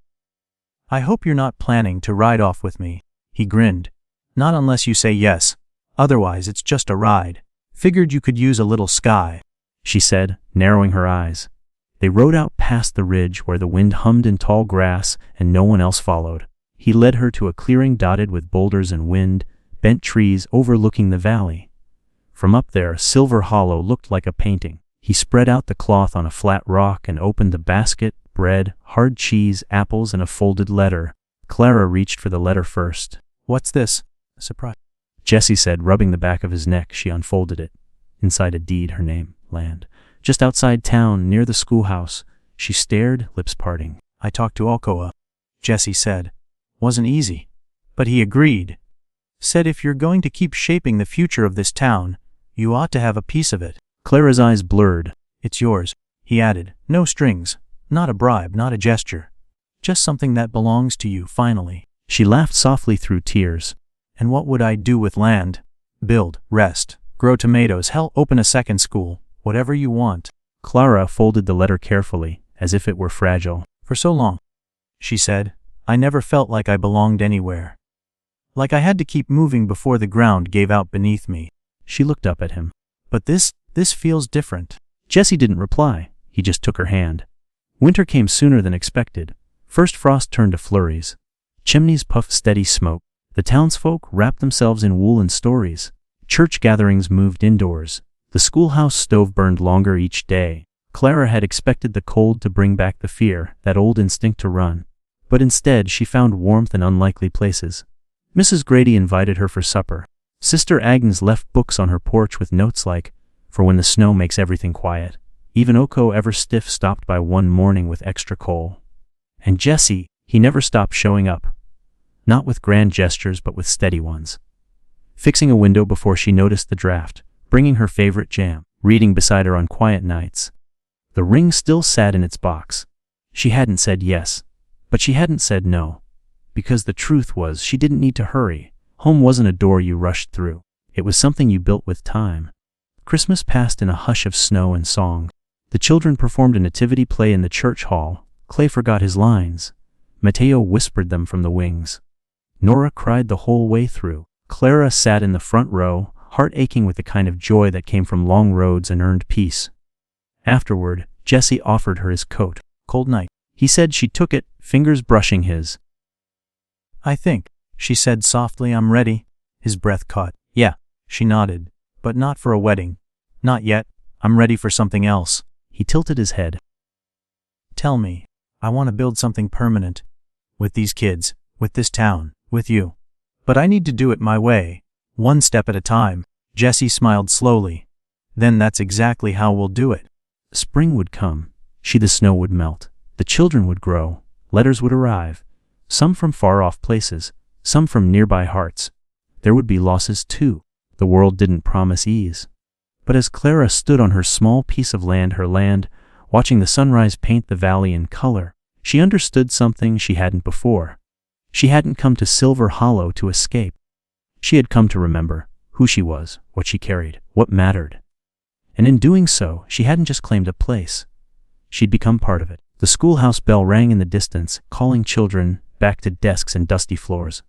I hope you're not planning to ride off with me, he grinned. Not unless you say yes. Otherwise it's just a ride. Figured you could use a little sky, she said, narrowing her eyes. They rode out past the ridge where the wind hummed in tall grass and no one else followed. He led her to a clearing dotted with boulders and wind, bent trees overlooking the valley. From up there, Silver Hollow looked like a painting. He spread out the cloth on a flat rock and opened the basket, bread, hard cheese, apples, and a folded letter. Clara reached for the letter first. What's this? A surprise, Jessie said, rubbing the back of his neck. She unfolded it. Inside a deed, her name, land. Just outside town, near the schoolhouse. She stared, lips parting. I talked to Alcoa, Jessie said. Wasn't easy. But he agreed. Said if you're going to keep shaping the future of this town, you ought to have a piece of it. Clara's eyes blurred. It's yours, he added. No strings. Not a bribe, not a gesture. Just something that belongs to you, finally. She laughed softly through tears. And what would I do with land? Build, rest, grow tomatoes, hell, open a second school. Whatever you want. Clara folded the letter carefully, as if it were fragile. For so long, she said, I never felt like I belonged anywhere. Like I had to keep moving before the ground gave out beneath me. She looked up at him. But this feels different. Jessie didn't reply. He just took her hand. Winter came sooner than expected. First frost turned to flurries. Chimneys puffed steady smoke. The townsfolk wrapped themselves in wool and stories. Church gatherings moved indoors. The schoolhouse stove burned longer each day. Clara had expected the cold to bring back the fear, that old instinct to run. But instead she found warmth in unlikely places. Mrs. Grady invited her for supper. Sister Agnes left books on her porch with notes like, for when the snow makes everything quiet. Even Oko, ever stiff, stopped by one morning with extra coal. And Jessie, he never stopped showing up. Not with grand gestures but with steady ones. Fixing a window before she noticed the draft. Bringing her favorite jam, reading beside her on quiet nights. The ring still sat in its box. She hadn't said yes, but she hadn't said no. Because the truth was, she didn't need to hurry. Home wasn't a door you rushed through. It was something you built with time. Christmas passed in a hush of snow and song. The children performed a nativity play in the church hall. Clay forgot his lines. Mateo whispered them from the wings. Nora cried the whole way through. Clara sat in the front row, heart aching with the kind of joy that came from long roads and earned peace. Afterward, Jesse offered her his coat. Cold night. He said. She took it, fingers brushing his. I think, she said softly, I'm ready. His breath caught. Yeah, she nodded. But not for a wedding. Not yet. I'm ready for something else. He tilted his head. Tell me. I want to build something permanent. With these kids, with this town, with you. But I need to do it my way, one step at a time. Jesse smiled slowly. Then that's exactly how we'll do it. Spring would come. The snow would melt. The children would grow. Letters would arrive. Some from far-off places, some from nearby hearts. There would be losses too. The world didn't promise ease. But as Clara stood on her small piece of land, her land, watching the sunrise paint the valley in color, she understood something she hadn't before. She hadn't come to Silver Hollow to escape. She had come to remember who she was, what she carried, what mattered. And in doing so, she hadn't just claimed a place. She'd become part of it. The schoolhouse bell rang in the distance, calling children back to desks and dusty floors.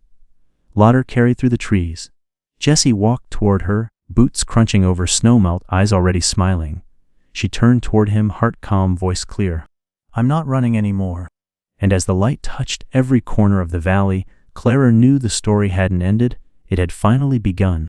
Laughter carried through the trees. Jessie walked toward her, boots crunching over snowmelt, eyes already smiling. She turned toward him, heart calm, voice clear. I'm not running anymore. And as the light touched every corner of the valley, Clara knew the story hadn't ended, it had finally begun.